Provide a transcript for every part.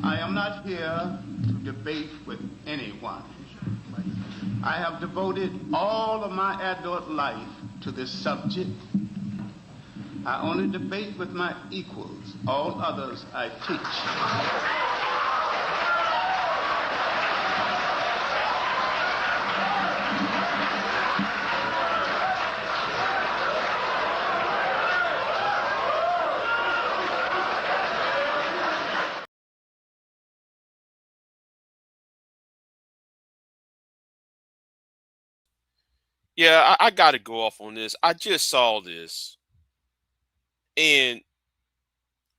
I am not here to debate with anyone. I have devoted all of my adult life to this subject. I only debate with my equals. All others I teach. Yeah, I got to go off on this. I just saw this, and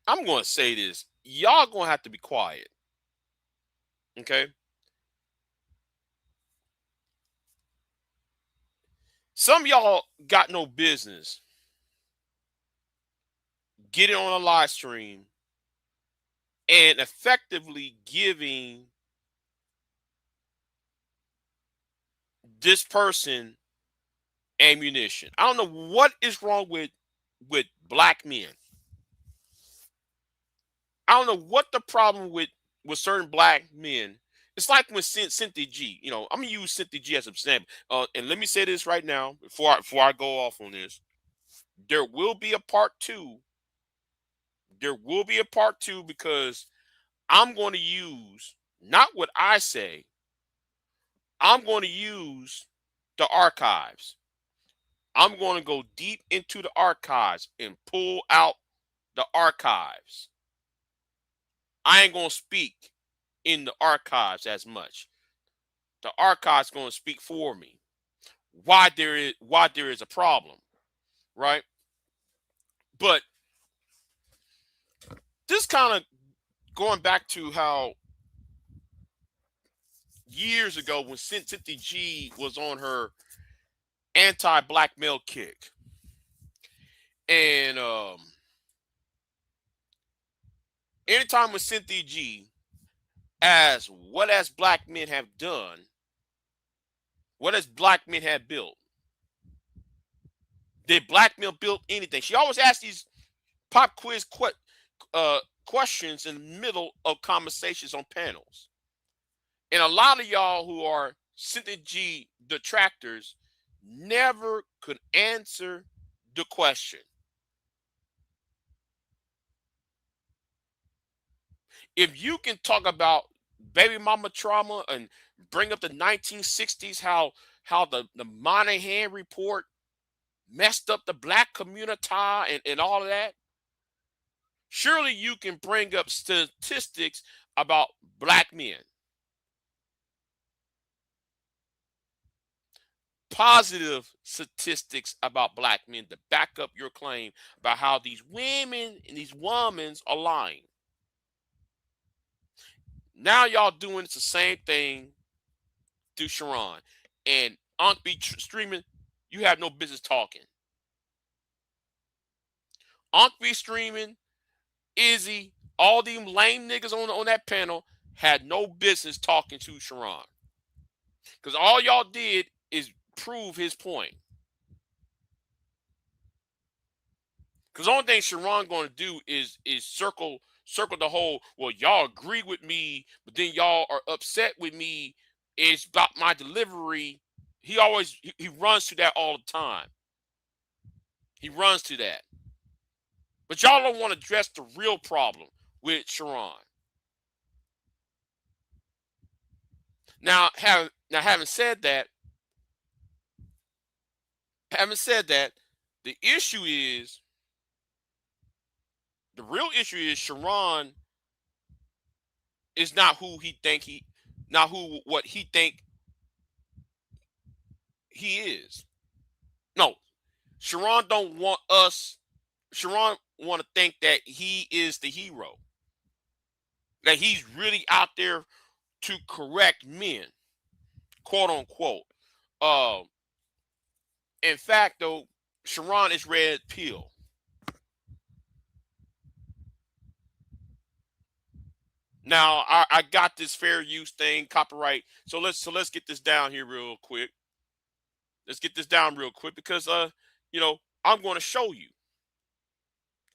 I'm going to say this. Y'all going to have to be quiet, okay? Some of y'all got no business getting on a live stream and effectively giving this person ammunition. I don't know what is wrong with black men. I don't know what the problem with certain black men. It's like when Cynthia G. I'm gonna use Cynthia G as an example. And let me say this right now before I go off on this. There will be a part two. There will be a part two because I'm going to use not what I say. I'm going to use the archives. I'm going to go deep into the archives and pull out the archives. I ain't going to speak in the archives as much. The archives going to speak for me. Why there is a problem, right? But this kind of going back to how years ago when Cynthia G was on her anti-black male kick, and anytime with Cynthia G, as what as black men have done, what has black men have built? Did black men build anything? She always asks these pop quiz questions in the middle of conversations on panels. And a lot of y'all who are Cynthia G detractors never could answer the question. If you can talk about baby mama trauma and bring up the 1960s, how the Monahan report messed up the black community and all of that, surely you can bring up statistics about black men, positive statistics about black men to back up your claim about how these women and these women are lying. Now y'all doing the same thing to Sharon and Unc be streaming. You have no business talking. Unc be streaming. Izzy, all them lame niggas on that panel had no business talking to Sharon. Because all y'all did is prove his point. Because the only thing Sharon going to do is circle the whole, well, y'all agree with me, but then y'all are upset with me. It's about my delivery. He runs to that all the time. He runs to that. But y'all don't want to address the real problem with Sharon. Now, having said that, the issue is the real issue is Sharon is not who he think he, not who what he think he is. No, Sharon don't want us. Sharon want to think that he is the hero. That he's really out there to correct men, quote unquote. Uh, in fact, though, Sharon is red pill. Now I got this fair use thing, copyright. So let's get this down here real quick. Let's get this down real quick because you know, I'm going to show you.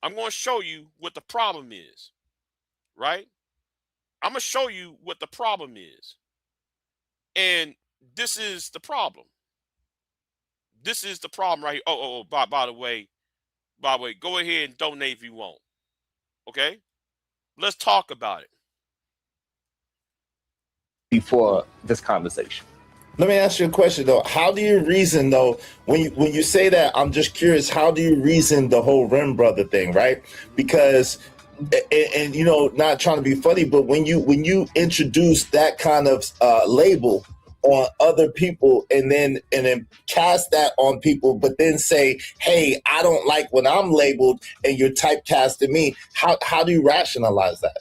I'm going to show you what the problem is, right? I'm gonna show you what the problem is, and this is the problem. This is the problem right here. Oh, by the way, go ahead and donate if you want. Okay, let's talk about it. Before this conversation, let me ask you a question though. How do you reason though when you say that? I'm just curious. How do you reason the whole Rim brother thing, right? Because and you know, not trying to be funny, but when you introduce that kind of label on other people and then cast that on people, but then say, hey, I don't like when I'm labeled and you're typecasting me. How do you rationalize that?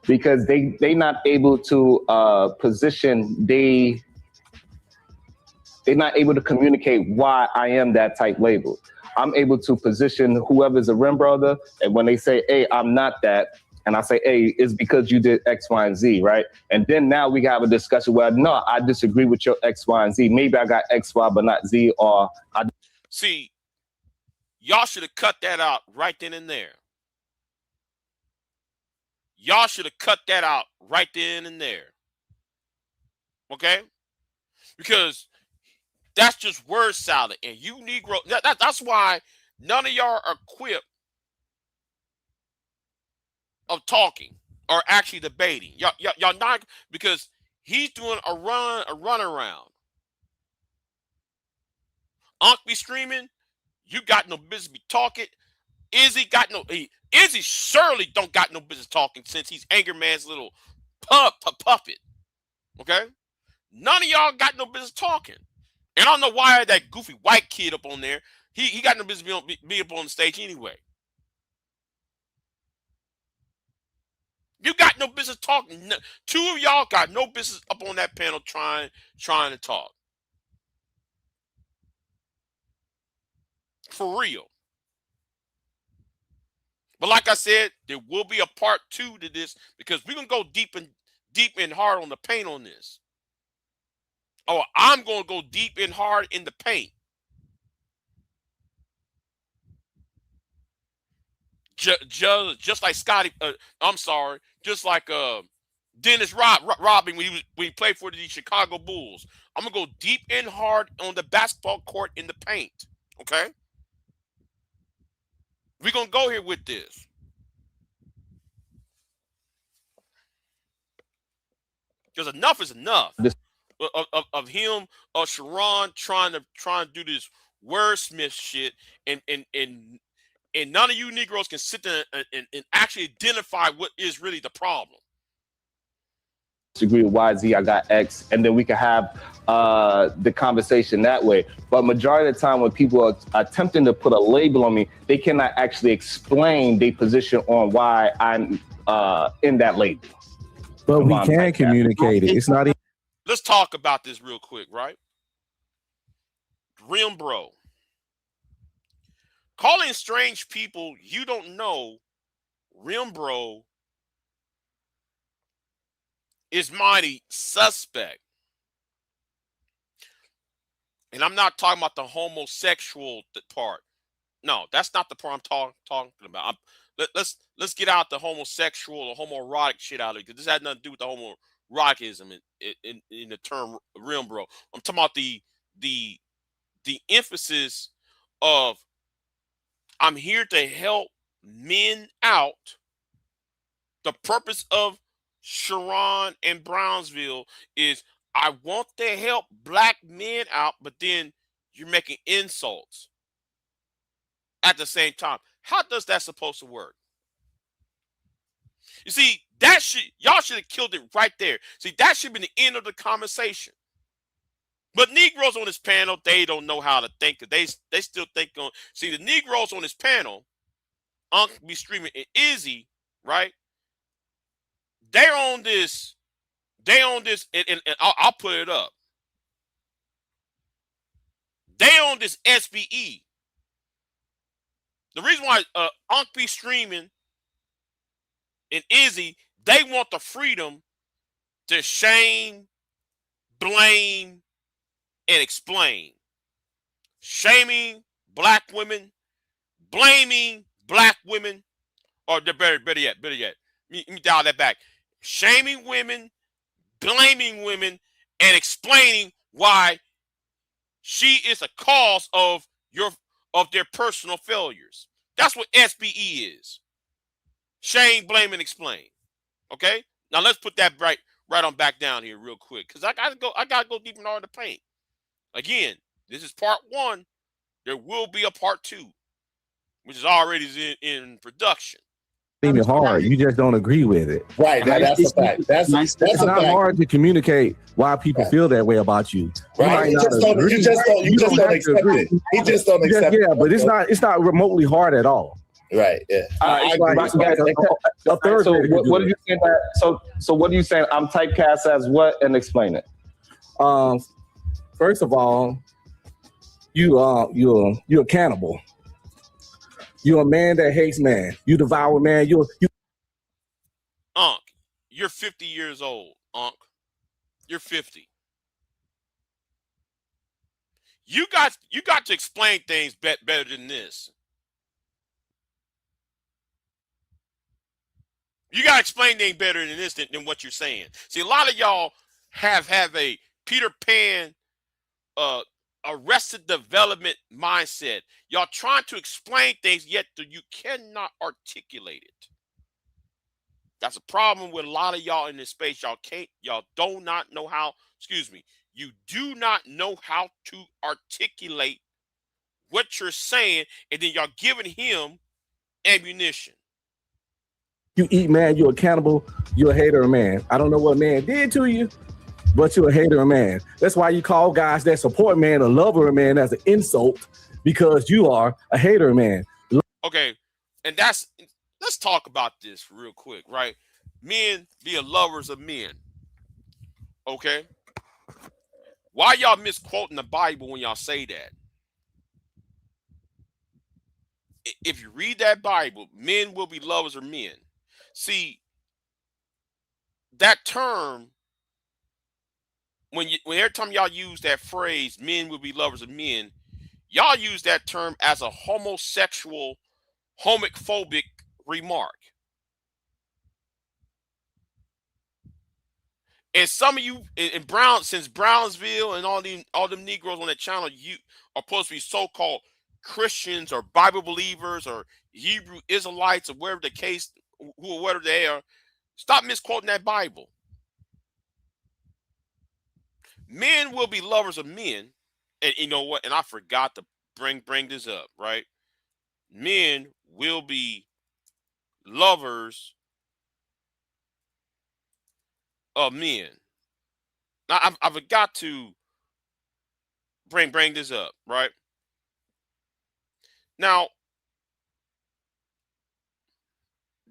because they not able to position, they're not able to communicate why I am that type label. I'm able to position whoever's a Rim brother, and when they say, hey, I'm not that, and I say, hey, it's because you did X, Y, and Z, right? And then now we have a discussion where, no, I disagree with your X, Y, and Z. Maybe I got X, Y, but not Z, or I... See, y'all should have cut that out right then and there. Y'all should have cut that out right then and there. Okay? Because that's just word salad. And you Negro, that's why none of y'all are equipped of talking or actually debating. Y'all not, because he's doing a run around. Unc be screaming, you got no business be talking. Izzy surely don't got no business talking since he's Anger Man's little puppet. Okay? None of y'all got no business talking. And I don't know why that goofy white kid up on there. He got no business be up on the stage anyway. You got no business talking. Two of y'all got no business up on that panel trying to talk. For real. But like I said, there will be a part 2 to this because we're gonna go deep and hard on the paint on this. Oh, I'm gonna go deep and hard in the paint. Just like Scotty, I'm sorry, just like Dennis Rodman when he played for the Chicago Bulls. I'm gonna go deep and hard on the basketball court in the paint. Okay, we're gonna go here with this. Because enough is enough of him or Sharon trying to do this wordsmith shit, and none of you Negroes can sit there and actually identify what is really the problem. Disagree with Y, Z, I got X, and then we can have the conversation that way. But majority of the time when people are attempting to put a label on me, they cannot actually explain their position on why I'm in that label. But we can communicate it. It's not even... Let's talk about this real quick, right? Rim bro. Calling strange people you don't know Rim bro is mighty suspect. And I'm not talking about the homosexual part. No, that's not the part I'm talking about. Let's get out the homosexual or homoerotic shit out of it, because this had nothing to do with the homoeroticism in the term Rim bro. I'm talking about the emphasis of I'm here to help men out. The purpose of Sharon and Brownsville is I want to help black men out, but then you're making insults at the same time. How does that supposed to work? You see, y'all should have killed it right there. See, that should be the end of the conversation. But Negroes on this panel, they don't know how to think. They still think on. See, the Negroes on this panel, Unc be screaming and Izzy, right? They're on this. They on this, and I'll put it up. They on this SBE. The reason why Unc be streaming and Izzy, they want the freedom to shame, blame, and explain. Shaming black women, blaming black women, or better yet, let me dial that back. shaming women, blaming women, and explaining why she is a cause of their personal failures. That's what SBE is. Shame, blame, and explain. Okay? Now let's put that right on back down here real quick. Because I gotta go deep in all the paint. Again, this is part one. There will be a part two, which is already in production. Even hard. You just don't agree with it. Right. That's a fact. That's a It's not fact. hard to communicate why people feel that way about you. Right. You just don't accept it. You just don't accept it. Yeah, but it's not remotely hard at all. Right. Yeah. So what are you saying? So what are you saying? I'm typecast as what? And explain it. First of all, you're a cannibal. You're a man that hates man. You devour man. Unc, you're 50 years old. Unc, you're 50. You got to explain things better than this. You got to explain things better than this than what you're saying. See, a lot of y'all have a Peter Pan, Arrested Development mindset. Y'all trying to explain things, yet you cannot articulate it. That's a problem with a lot of y'all in this space. Y'all do not know how, you do not know how to articulate what you're saying, and then y'all giving him ammunition. You eat man, you're a cannibal, you're a hater of man. I don't know what man did to you, but you're a hater of man. That's why you call guys that support man a lover of man as an insult, because you are a hater of man. Okay, and let's talk about this real quick, right? Men being lovers of men. Okay? Why y'all misquoting the Bible when y'all say that? If you read that Bible, men will be lovers of men. See, that term, when every time y'all use that phrase, men will be lovers of men, y'all use that term as a homosexual, homophobic remark. And some of you in since Brownsville and all them Negroes on that channel, you are supposed to be so-called Christians or Bible believers or Hebrew Israelites or whatever the case, whatever they are. Stop misquoting that Bible. Men will be lovers of men, and you know what? And I forgot to bring this up, right? Men will be lovers of men. Now I forgot to bring this up, right? Now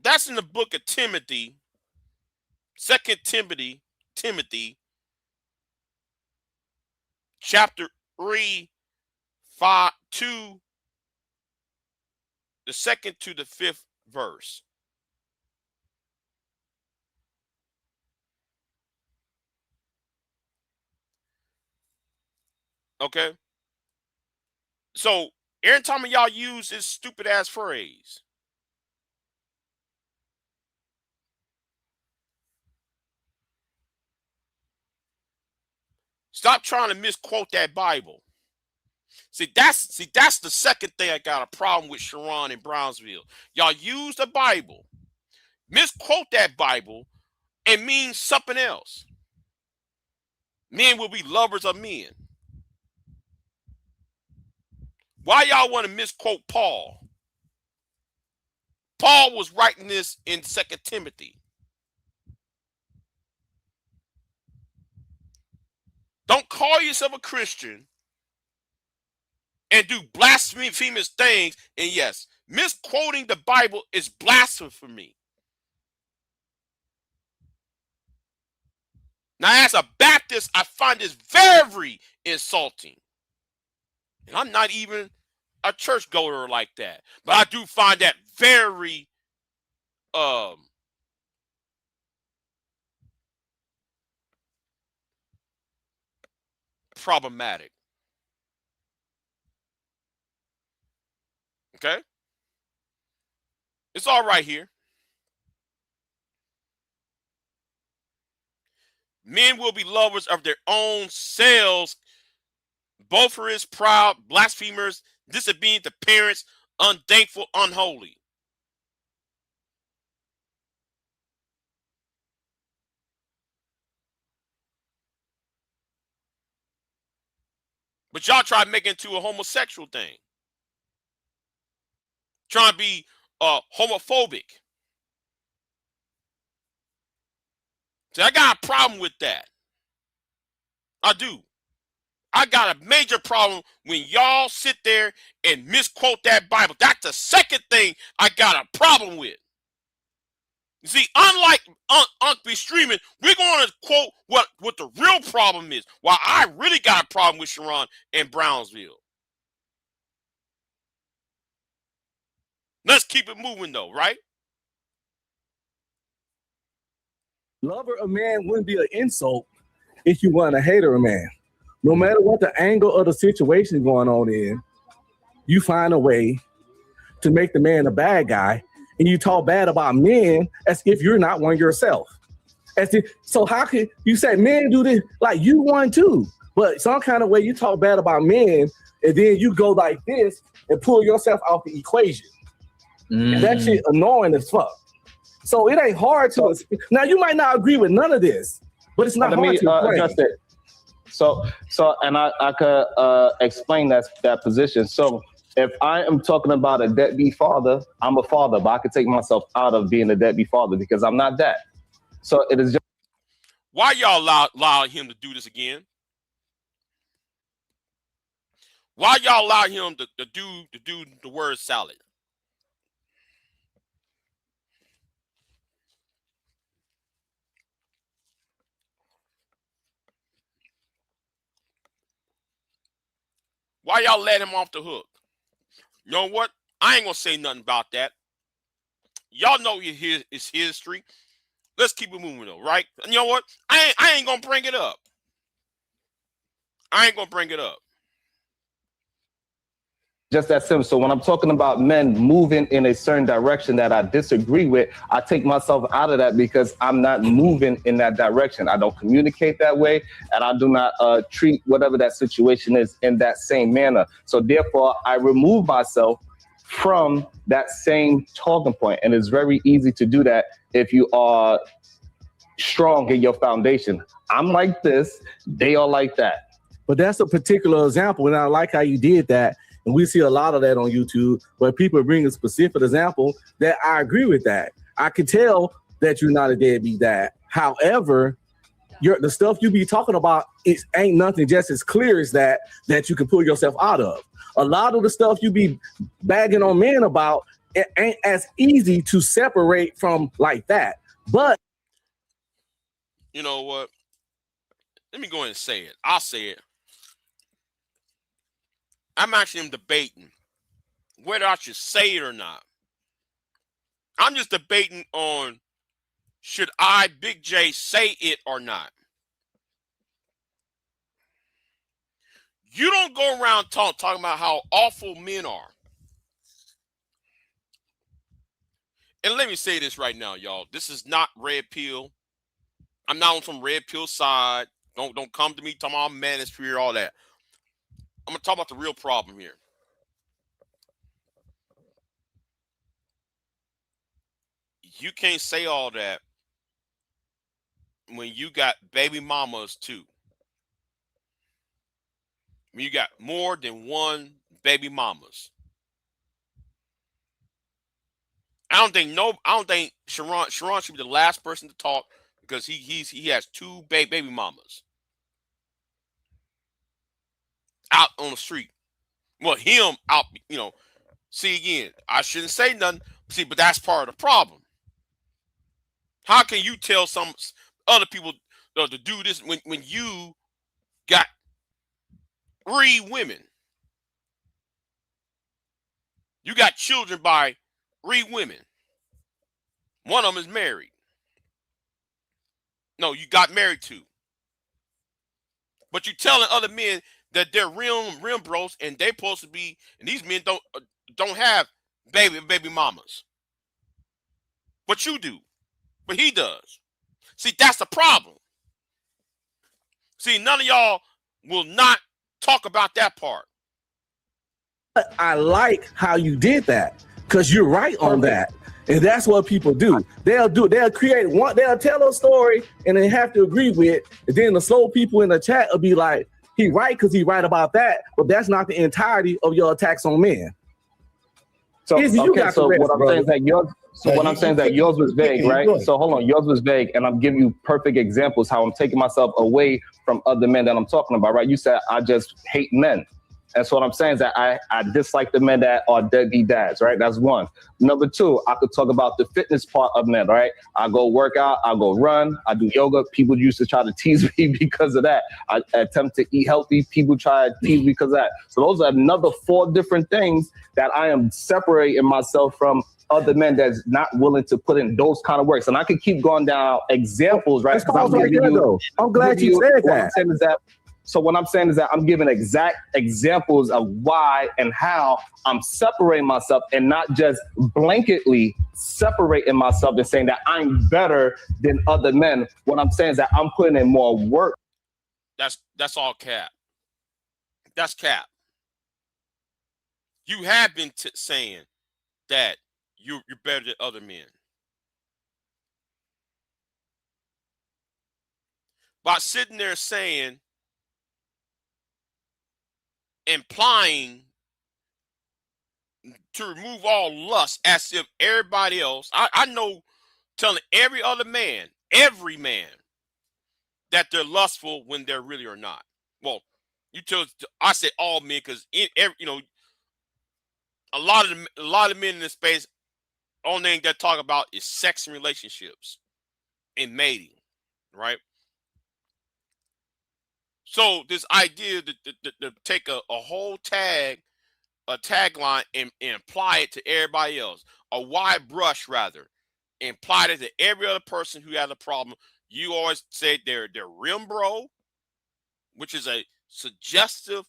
that's in the book of Timothy, 2 Timothy, chapter 3, 5, 2, the 2nd to the 5th verse. Okay? So every time y'all use this stupid ass phrase, stop trying to misquote that Bible. See, that's the second thing I got a problem with Sharon in Brownsville. Y'all use the Bible, misquote that Bible, and mean something else. Men will be lovers of men. Why y'all want to misquote Paul? Paul was writing this in 2 Timothy. Don't call yourself a Christian and do blasphemous things. And yes, misquoting the Bible is blasphemy for me. Now, as a Baptist, I find this very insulting. And I'm not even a churchgoer like that. But I do find that very problematic. Okay? It's all right here. Men will be lovers of their own selves, boastful, proud, blasphemers, disobedient to parents, unthankful, unholy. But y'all try to make it into a homosexual thing. Trying to be homophobic. See, I got a problem with that. I do. I got a major problem when y'all sit there and misquote that Bible. That's the second thing I got a problem with. You see, unlike Unc be streaming, we're going to quote what the real problem is. While I really got a problem with Sharon and Brownsville. Let's keep it moving though, right? Lover a man wouldn't be an insult if you weren't a hater a man. No matter what the angle of the situation going on in, you find a way to make the man a bad guy, and you talk bad about men as if you're not one yourself. So how could you say men do this like you one too? But some kind of way you talk bad about men, and then you go like this and pull yourself out the equation. And that shit annoying as fuck. So it ain't hard to now. You might not agree with none of this, but it's not hard to address it. So, and I could explain that position. So, if I am talking about a deadbeat father, I'm a father, but I could take myself out of being a deadbeat father because I'm not that. So it is just. Why y'all allow him to do this again? Why y'all allow him to do the word salad? Why y'all let him off the hook? You know what? I ain't gonna say nothing about that. Y'all know his history. Let's keep it moving though, right? And you know what? I ain't gonna bring it up. I ain't gonna bring it up. Just that simple. So when I'm talking about men moving in a certain direction that I disagree with, I take myself out of that because I'm not moving in that direction. I don't communicate that way, and I do not treat whatever that situation is in that same manner. So therefore, I remove myself from that same talking point. And it's very easy to do that if you are strong in your foundation. I'm like this, they are like that. But that's a particular example, and I like how you did that. And we see a lot of that on YouTube where people bring a specific example that I agree with that. I can tell that you're not a deadbeat dad. However, the stuff you be talking about ain't nothing just as clear as that you can pull yourself out of. A lot of the stuff you be bagging on men about, it ain't as easy to separate from like that. But you know what? Let me go ahead and say it. I'll say it. I'm actually debating whether I should say it or not. I'm just debating on should I, Big J, say it or not. You don't go around talking about how awful men are. And let me say this right now, y'all. This is not red pill. I'm not on some red pill side. Don't come to me talking about manosphere, all that. I'm going to talk about the real problem here. You can't say all that when you got baby mamas too. When you got more than one baby mamas. I don't think Sharon should be the last person to talk because he has two baby mamas out on the street. Well, him out, See, again, I shouldn't say nothing. See, but that's part of the problem. How can you tell some other people to do this when you got 3 women? You got children by 3 women. One of them is married. No, you got married to. But you're telling other men that they're rim bros and they're supposed to be, and these men don't have baby mamas. But you do. But he does. See, that's the problem. See, none of y'all will not talk about that part. I like how you did that because you're right on that. And that's what people do. They'll create one, they'll tell a story and they have to agree with it. And then the slow people in the chat will be like, he right because he right about that, but that's not the entirety of your attacks on men. So, Izzy, you got so the rest, what I'm brother. saying is that yours, what I'm saying is that yours was vague, right? So hold on, yours was vague, and I'm giving you perfect examples how I'm taking myself away from other men that I'm talking about, right? You said I just hate men. And so what I'm saying is that I dislike the men that are deadbeat dads, right? That's one. Number two, I could talk about the fitness part of men, right? I go work out, I go run, I do yoga. People used to try to tease me because of that. I attempt to eat healthy. People try to tease me because of that. So those are another 4 different things that I am separating myself from other men that's not willing to put in those kind of works. And I could keep going down examples, right? I'm glad you said that. So what I'm saying is that I'm giving exact examples of why and how I'm separating myself and not just blanketly separating myself and saying that I'm better than other men. What I'm saying is that I'm putting in more work. That's all cap. That's cap. You have been saying that you're better than other men. By sitting there saying, implying to remove all lust as if everybody else, I know telling every man that they're lustful when they're really are not. Well, I said all men because a lot of men in this space, only thing they talk about is sex and relationships and mating, right? So this idea to take a whole tagline and apply it to everybody else, a wide brush rather, and apply it to every other person who has a problem. You always say they're rim bro, which is a suggestive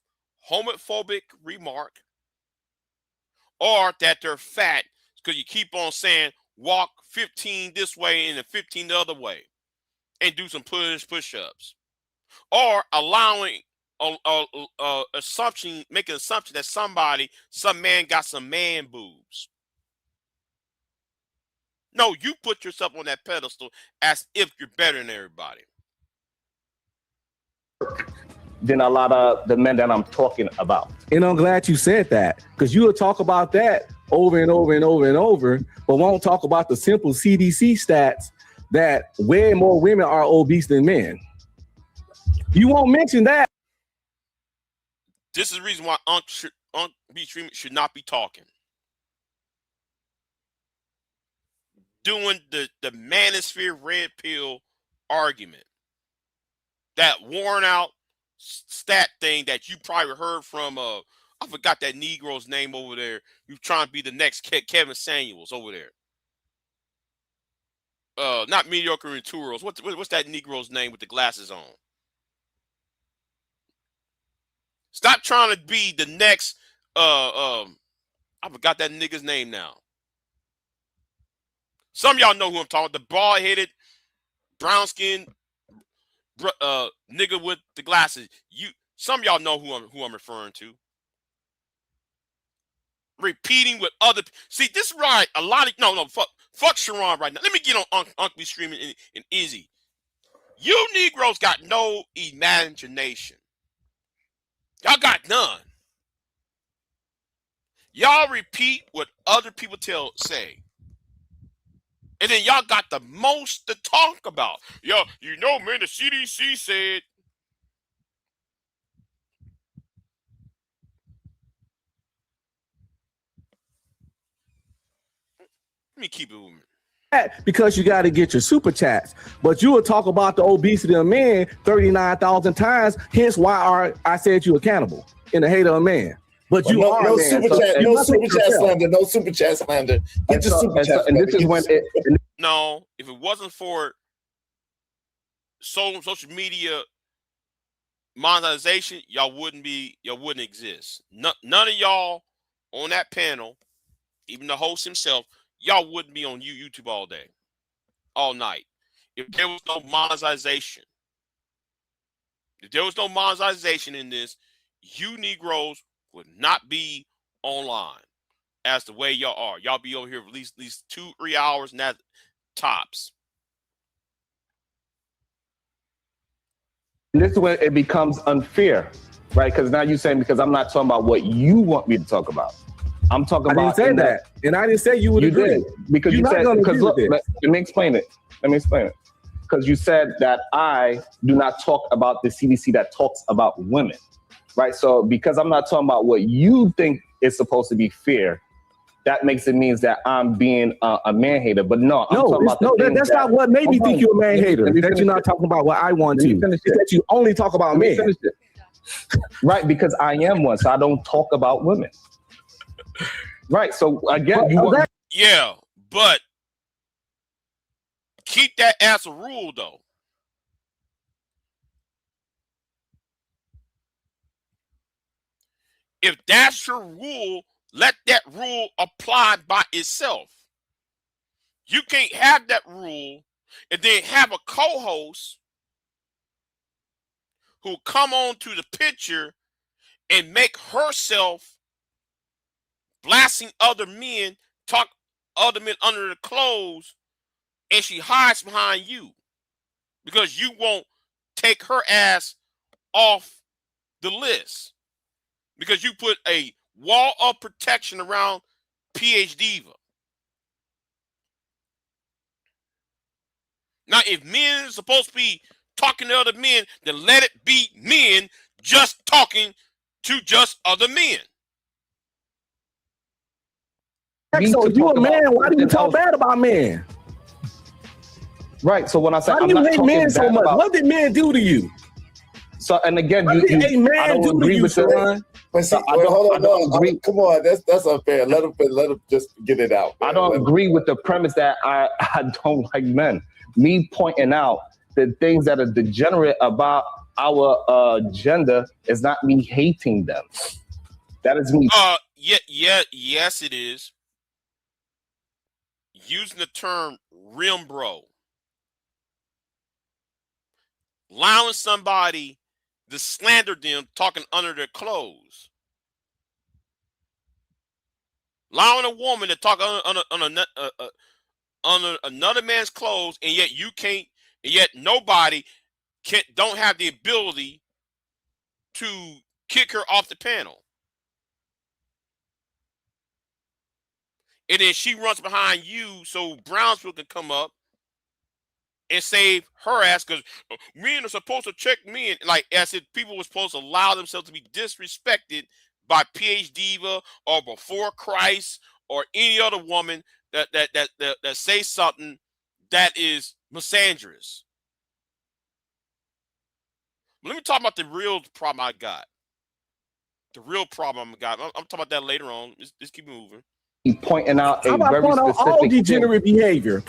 homophobic remark, or that they're fat because you keep on saying walk 15 this way and 15 the other way and do some push-ups, or allowing assumption, make an assumption that some man got some man boobs. No, you put yourself on that pedestal as if you're better than everybody. Than a lot of the men that I'm talking about. And I'm glad you said that because you will talk about that over and over and over and over, but won't talk about the simple CDC stats that way more women are obese than men. You won't mention that. This is the reason why Unc B. Stream should not be talking. Doing the manosphere red pill argument. That worn out stat thing that you probably heard from I forgot that Negro's name over there. You trying to be the next Kevin Samuels over there. Not mediocre Renturos. What's that Negro's name with the glasses on? Stop trying to be the next I forgot that nigga's name now. Some of y'all know who I'm talking about. The bald-headed, brown-skinned nigga with the glasses. Some of y'all know who I'm referring to. Repeating with other. See, this is right. A lot of fuck Sharon right now. Let me get on Uncle B Streaming and Izzy. You Negroes got no imagination. Y'all got none. Y'all repeat what other people say. And then y'all got the most to talk about. Yo, man, the CDC said. Let me keep it moving. Because you got to get your super chats, but you will talk about the obesity of men 39,000 times. Hence why I said you accountable in the hate of a man. But you are no super chat slander. No super chat slander. Get your super chat. And this is when no, if it wasn't for social media monetization, y'all wouldn't exist. None of y'all on that panel, even the host himself, y'all wouldn't be on YouTube all day, all night. If there was no monetization, if there was no monetization in this, you Negroes would not be online as the way y'all are. Y'all be over here for at least 2-3 hours, and that tops. And this is when it becomes unfair, right? Because now you're saying because I'm not talking about what you want me to talk about. I'm talking about. I didn't say that, and I didn't say you would agree. Did, because you said, because look, let me explain it. Because you said that I do not talk about the CDC that talks about women, right? So because I'm not talking about what you think is supposed to be fair, that makes it means that I'm being a man hater. But no, I'm talking about that's not what made me think you're a man hater. That you're not talking about what I want to. It's that you only talk about men. Right, because I am one, so I don't talk about women. Right, so again, yeah, but keep that as a rule, though. If that's your rule, let that rule apply by itself. You can't have that rule and then have a co-host who come on to the picture and make herself blasting other men, talk other men under the clothes, and she hides behind you because you won't take her ass off the list because you put a wall of protection around PH Diva. Now, if men are supposed to be talking to other men, then let it be men just talking to just other men. So if you a man, why do you talk bad about men? Right. So when I say, why do you hate men so much? What did men do to you? So and again, what did a man do to you, Sharon? Hold on, come on, that's unfair. Let him just get it out. Man. I don't agree with the premise that I don't like men. Me pointing out the things that are degenerate about our gender is not me hating them. That is me. Yes, it is. Using the term rim bro. Allowing somebody to slander them talking under their clothes. Allowing a woman to talk under another man's clothes, and yet you can't, and yet nobody don't have the ability to kick her off the panel. And then she runs behind you so Brownsville can come up and save her ass because men are supposed to check men. Like as if people were supposed to allow themselves to be disrespected by PH Diva or Before Christ or any other woman that say something that is misandrous. But let me talk about the real problem I got. The real problem I got. I'm talking about that later on. Just keep moving. Pointing out a very point out all degenerate behavior. I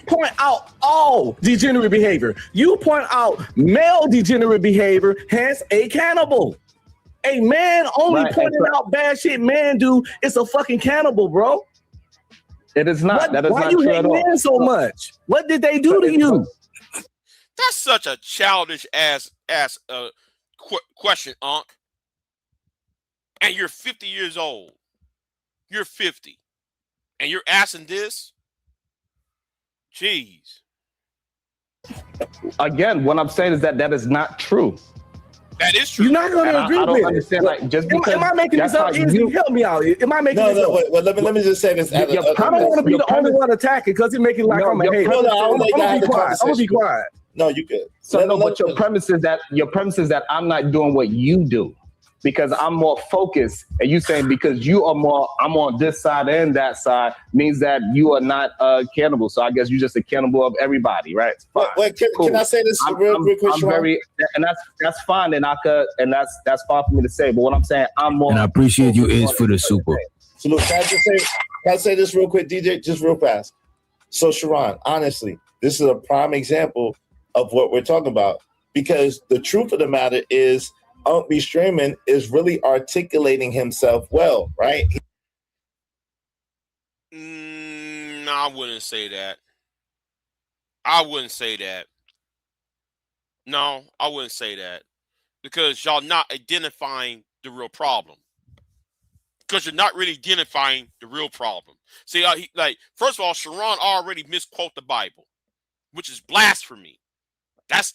point out all degenerate behavior. You point out male degenerate behavior, hence a cannibal. A man only pointing out bad shit men do is a fucking cannibal, bro. It is not. That is why not you true hate at all. men so much? What did they do to you? That's such a childish ass question, Unc. And you're 50 years old. You're 50. And you're asking this? Jeez. Again, what I'm saying is that is not true. That is true. You're not going to agree I with don't it. understand. Like, just because am I making this up easy? Help me out. Am I making this up? Wait, let me just say this. I don't want to be the only one attacking because it makes it like I'm a hater. I'm going to be quiet. No, you good. But your premise is that I'm not doing what you do. Because I'm more focused, and you saying because you are more, I'm on this side and that side means that you are not cannibal. So I guess you're just a cannibal of everybody, right? Wait, can I say this real quick? And that's fine, and that's fine for me to say. But what I'm saying, I'm more. And I appreciate you is for the super. So look, can I say this real quick, DJ, just real fast? So Sharon, honestly, this is a prime example of what we're talking about because the truth of the matter is. Unc B. Streaming is really articulating himself well, right? No, I wouldn't say that. No, I wouldn't say that because y'all not identifying the real problem. Because you're not really identifying the real problem. See, first of all, Sharon already misquote the Bible, which is blasphemy. That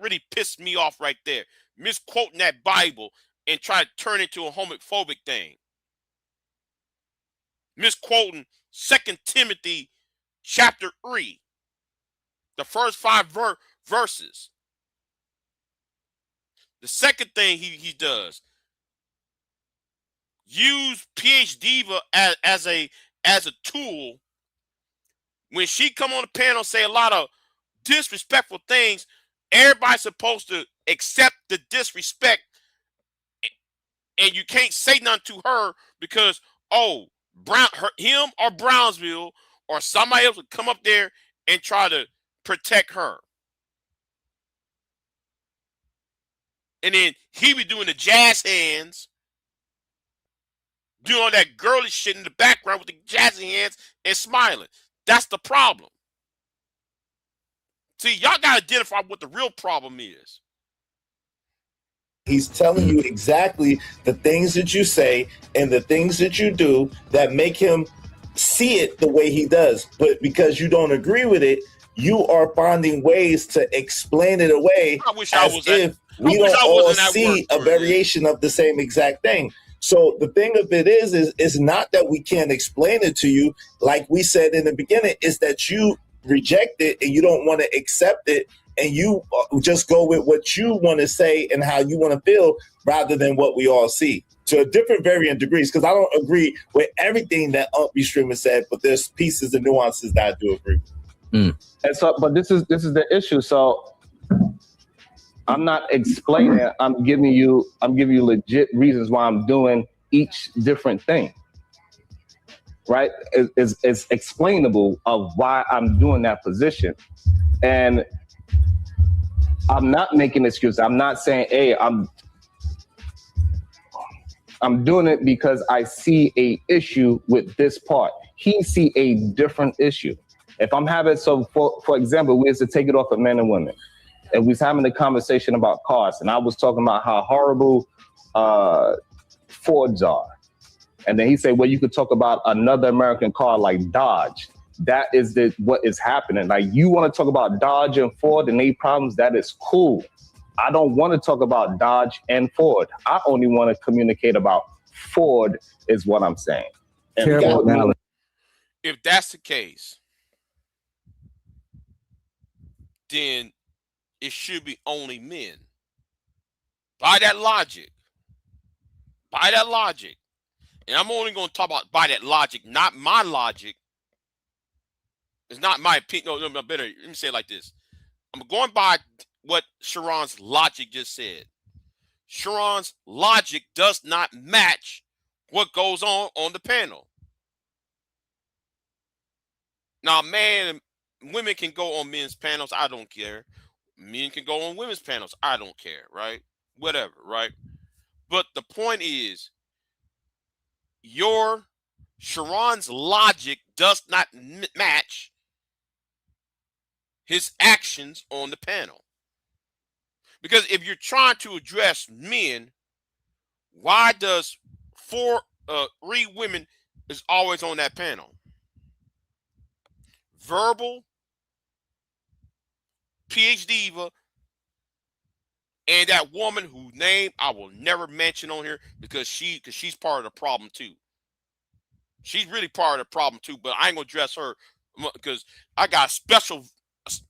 really pissed me off right there. Misquoting that Bible and try to turn it into a homophobic thing. Misquoting 2 Timothy chapter 3, the first 5 verses. The second thing he does, use PH Diva as a tool. When she come on the panel, say a lot of disrespectful things, everybody's supposed to accept the disrespect, and you can't say nothing to her because him or Brownsville or somebody else would come up there and try to protect her. And then he be doing the jazz hands, doing all that girly shit in the background with the jazzy hands and smiling. That's the problem. See, y'all got to identify what the real problem is. He's telling you exactly the things that you say and the things that you do that make him see it the way he does. But because you don't agree with it, you are finding ways to explain it away we don't all see a variation of the same exact thing. So the thing of it is not that we can't explain it to you. Like we said in the beginning, is that you reject it and you don't want to accept it. And you just go with what you want to say and how you want to feel rather than what we all see to a different varying degrees. Because I don't agree with everything that B. Streamer said, but there's pieces and nuances that I do agree with. And so, but this is the issue. So I'm not explaining. I'm giving you legit reasons why I'm doing each different thing. Right? It's explainable of why I'm doing that position. And I'm not making excuses. I'm not saying, hey, I'm doing it because I see a issue with this part. He see a different issue. If I'm having, so for example, we used to take it off of men and women. And we was having a conversation about cars, and I was talking about how horrible Fords are. And then he said, well, you could talk about another American car like Dodge. That is what is happening. Like, you want to talk about Dodge and Ford and their problems, that is cool. I don't want to talk about Dodge and Ford. I only want to communicate about Ford is what I'm saying. And if that's the case, then it should be only men. By that logic. And I'm only going to talk about by that logic, not my logic. It's not my opinion. No, better. Let me say it like this. I'm going by what Sharon's logic just said. Sharon's logic does not match what goes on the panel. Now, women can go on men's panels. I don't care. Men can go on women's panels. I don't care, right? Whatever, right? But the point is, Sharon's logic does not match his actions on the panel. Because if you're trying to address men, why does 3 women is always on that panel? Verbal, PH Diva, and that woman whose name I will never mention on here because she's part of the problem too. She's really part of the problem too, but I ain't gonna address her because I got a special,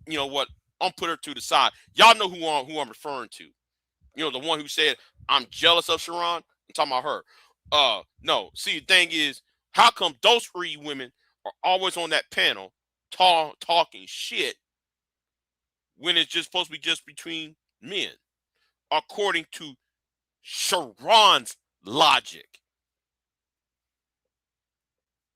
you know what, I'm put her to the side. Y'all know who I'm referring to. You know, the one who said, I'm jealous of Sharon. I'm talking about her. No, see, the thing is, how come those 3 women are always on that panel talking shit when it's just supposed to be just between men, according to Sharon's logic?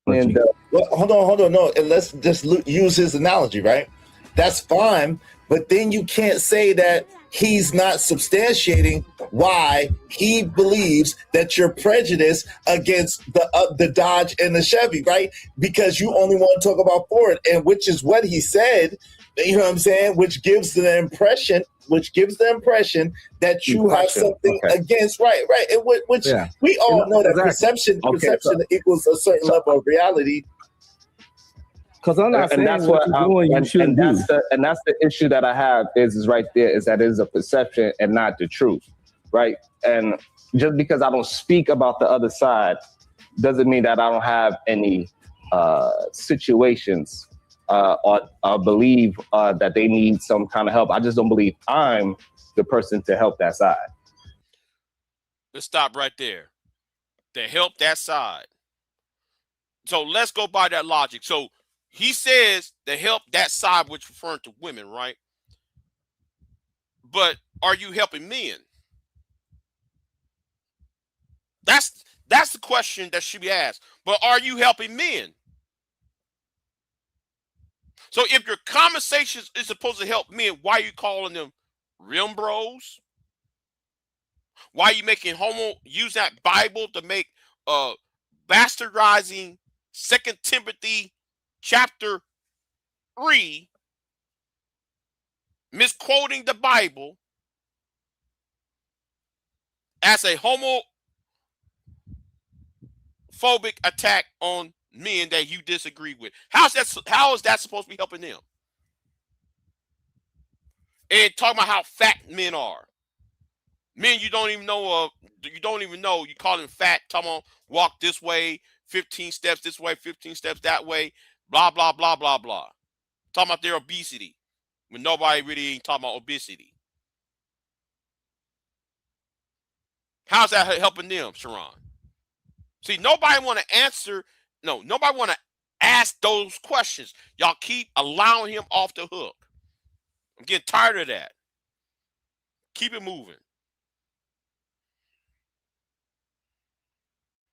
And well, hold on, no, and let's just use his analogy, right? That's fine, but then you can't say that he's not substantiating why he believes that you're prejudiced against the Dodge and the Chevy, right? Because you only want to talk about Ford, and which is what he said. You know what I'm saying? Which gives the impression that you have something against, right? Which we all know that perception equals a certain level of reality. Because I'm not saying that's what you're doing, you shouldn't do. And that's the issue that I have is right there, is that it is a perception and not the truth, right? And just because I don't speak about the other side doesn't mean that I don't have any situations or believe that they need some kind of help. I just don't believe I'm the person to help that side. Let's stop right there. To help that side. So let's go by that logic. So he says to help that side, which referring to women, right? But are you helping men? That's the question that should be asked. But are you helping men? So if your conversation is supposed to help men, why are you calling them rim bros? Why are you making use that Bible to make bastardizing 2 Timothy chapter 3, misquoting the Bible as a homophobic attack on men that you disagree with? How is that supposed to be helping them? And talking about how fat men are. Men you don't even know you call them fat, talking about walk this way, 15 steps this way, 15 steps that way, blah, blah, blah, blah, blah. Talking about their obesity when nobody really ain't talking about obesity. How's that helping them, Sharon? See, nobody want to answer. No, nobody want to ask those questions. Y'all keep allowing him off the hook. I'm getting tired of that. Keep it moving.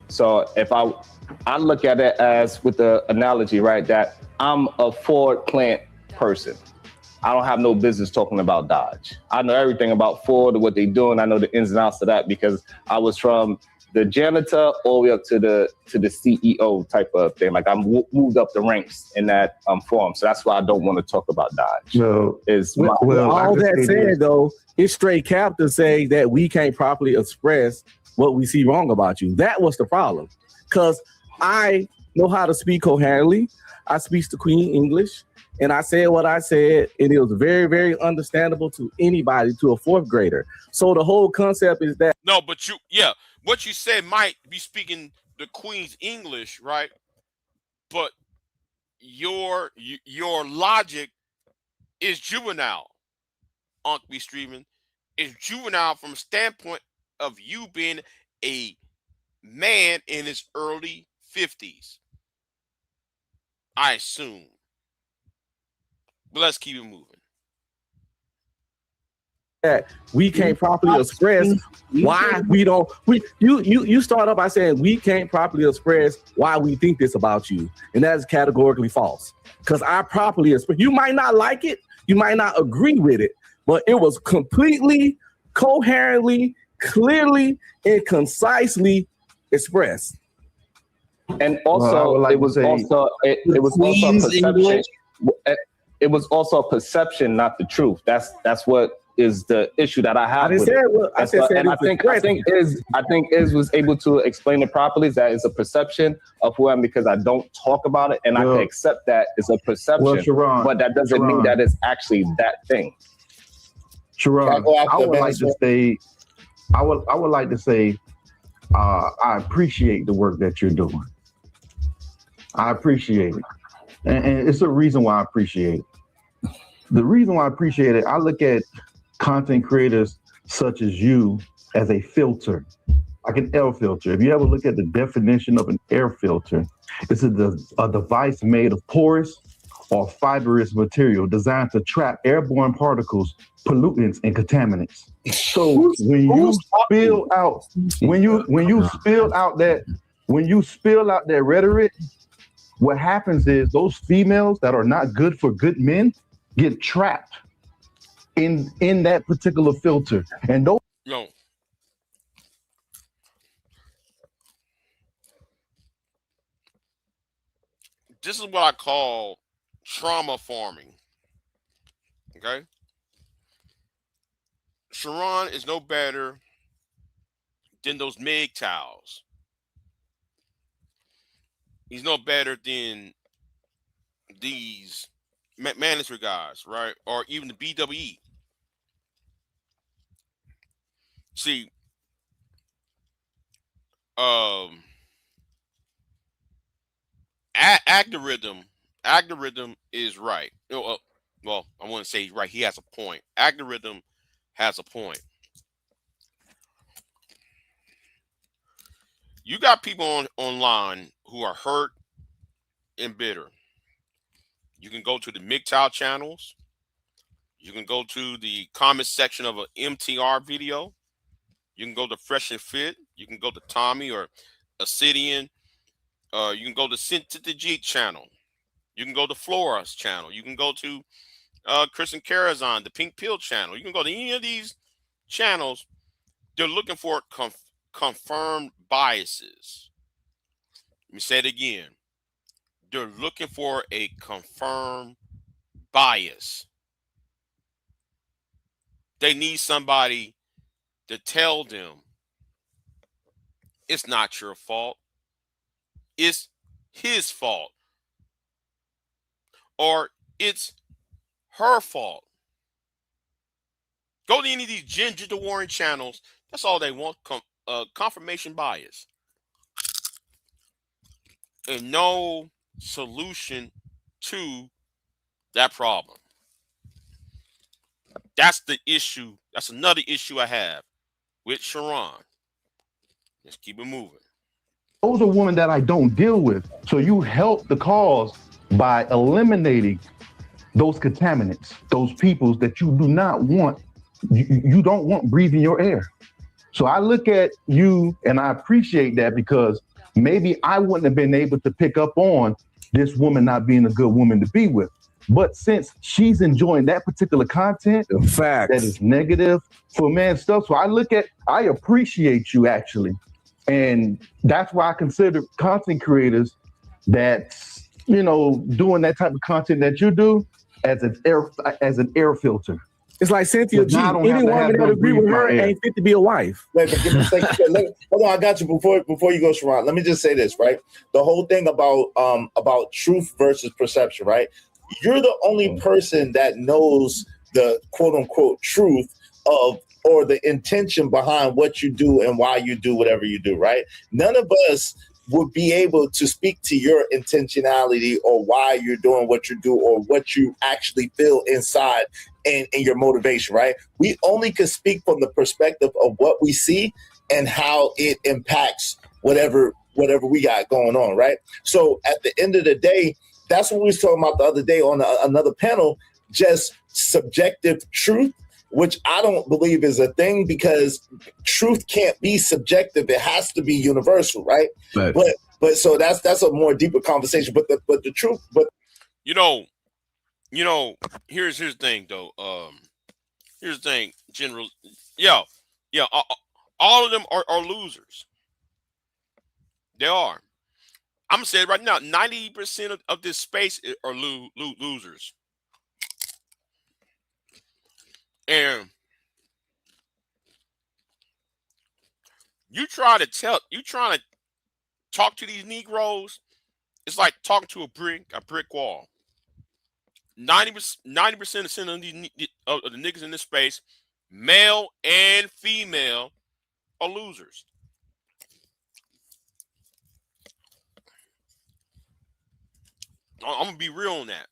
So if I look at it as with the analogy, right, that I'm a Ford plant person. I don't have no business talking about Dodge. I know everything about Ford and what they're doing. I know the ins and outs of that because I was from the janitor all the way up to the CEO type of thing. Like I moved up the ranks in that form. So that's why I don't want to talk about Dodge. All that said, though, it's straight cap to say that we can't properly express what we see wrong about you. That was the problem. Because I know how to speak coherently. I speak the Queen English. And I said what I said, and it was very, very understandable to anybody, to a fourth grader. So the whole concept is that. No, but what you said might be speaking the Queen's English, right? But your logic is juvenile, Uncle B. Streaming. Is juvenile from a standpoint of you being a man in his early 50s. I assume. But let's keep it moving. That we can't properly express why we don't. You start up by saying we can't properly express why we think this about you, and that is categorically false. Because I properly express. You might not like it, you might not agree with it, but it was completely, coherently, clearly, and concisely expressed. And also, it was also a perception. It was also a perception, not the truth. That's what is the issue that I have. I think Iz was able to explain it properly. That is a perception of who I am because I don't talk about it, and I can accept that it's a perception. Sharon, but that doesn't mean that it's actually that thing. Sharon, I would like to say, I appreciate the work that you're doing. I appreciate it. And it's a reason why I appreciate it. The reason why I appreciate it, I look at content creators such as you as a filter, like an air filter. If you ever look at the definition of an air filter, it's a device made of porous or fibrous material designed to trap airborne particles, pollutants, and contaminants. So when you spill out that rhetoric, what happens is those females that are not good for good men get trapped in that particular filter. And those No. This is what I call trauma farming. Okay. Sharon is no better than those MGTOWs. He's no better than these Manchester guys, right? Or even the BWE. See, algorithm is right. Well, I wouldn't say he's right. He has a point. Algorithm has a point. You got people online who are hurt and bitter. You can go to the MGTOW channels. You can go to the comment section of an MTR video. You can go to Fresh and Fit. You can go to Tommy or Obsidian. You can go to Synthetic channel. You can go to Flora's channel. You can go to Kristen Carazon, the Pink Pill channel. You can go to any of these channels. They're looking for confirmed biases. Let me say it again. They're looking for a confirmed bias. They need somebody to tell them it's not your fault. It's his fault. Or it's her fault. Go to any of these gender warring channels. That's all they want, confirmation bias. And no solution to that problem. That's the issue. That's another issue I have with Sharon. Let's keep it moving. Those are women that I don't deal with. So you help the cause by eliminating those contaminants, those peoples that you do not want, you don't want breathing your air. So I look at you and I appreciate that, because maybe I wouldn't have been able to pick up on this woman not being a good woman to be with. But since she's enjoying that particular content that is negative for man stuff, so I appreciate you actually. And that's why I consider content creators that's, doing that type of content that you do as an air filter. It's like Cynthia G. Any woman that agree with her ain't fit to be a wife. Wait, but give me a second. Hold on, I got you before you go, Sharon. Let me just say this, right? The whole thing about truth versus perception, right? You're the only person that knows the quote unquote truth of or the intention behind what you do and why you do whatever you do, right? None of us would be able to speak to your intentionality or why you're doing what you do or what you actually feel inside and your motivation, right? We only can speak from the perspective of what we see and how it impacts whatever we got going on, right? So at the end of the day, that's what we was talking about the other day on another panel, just subjective truth, which I don't believe is a thing, because truth can't be subjective. It has to be universal, right? But so that's a more deeper conversation. But the truth, here's the thing though. Here's the thing, General. All of them are losers. They are. I'm gonna say it right now, 90% of this space are losers. And you trying to talk to these Negroes, it's like talking to a brick wall. 90% of the niggas in this space, male and female, are losers. I'm gonna be real on that.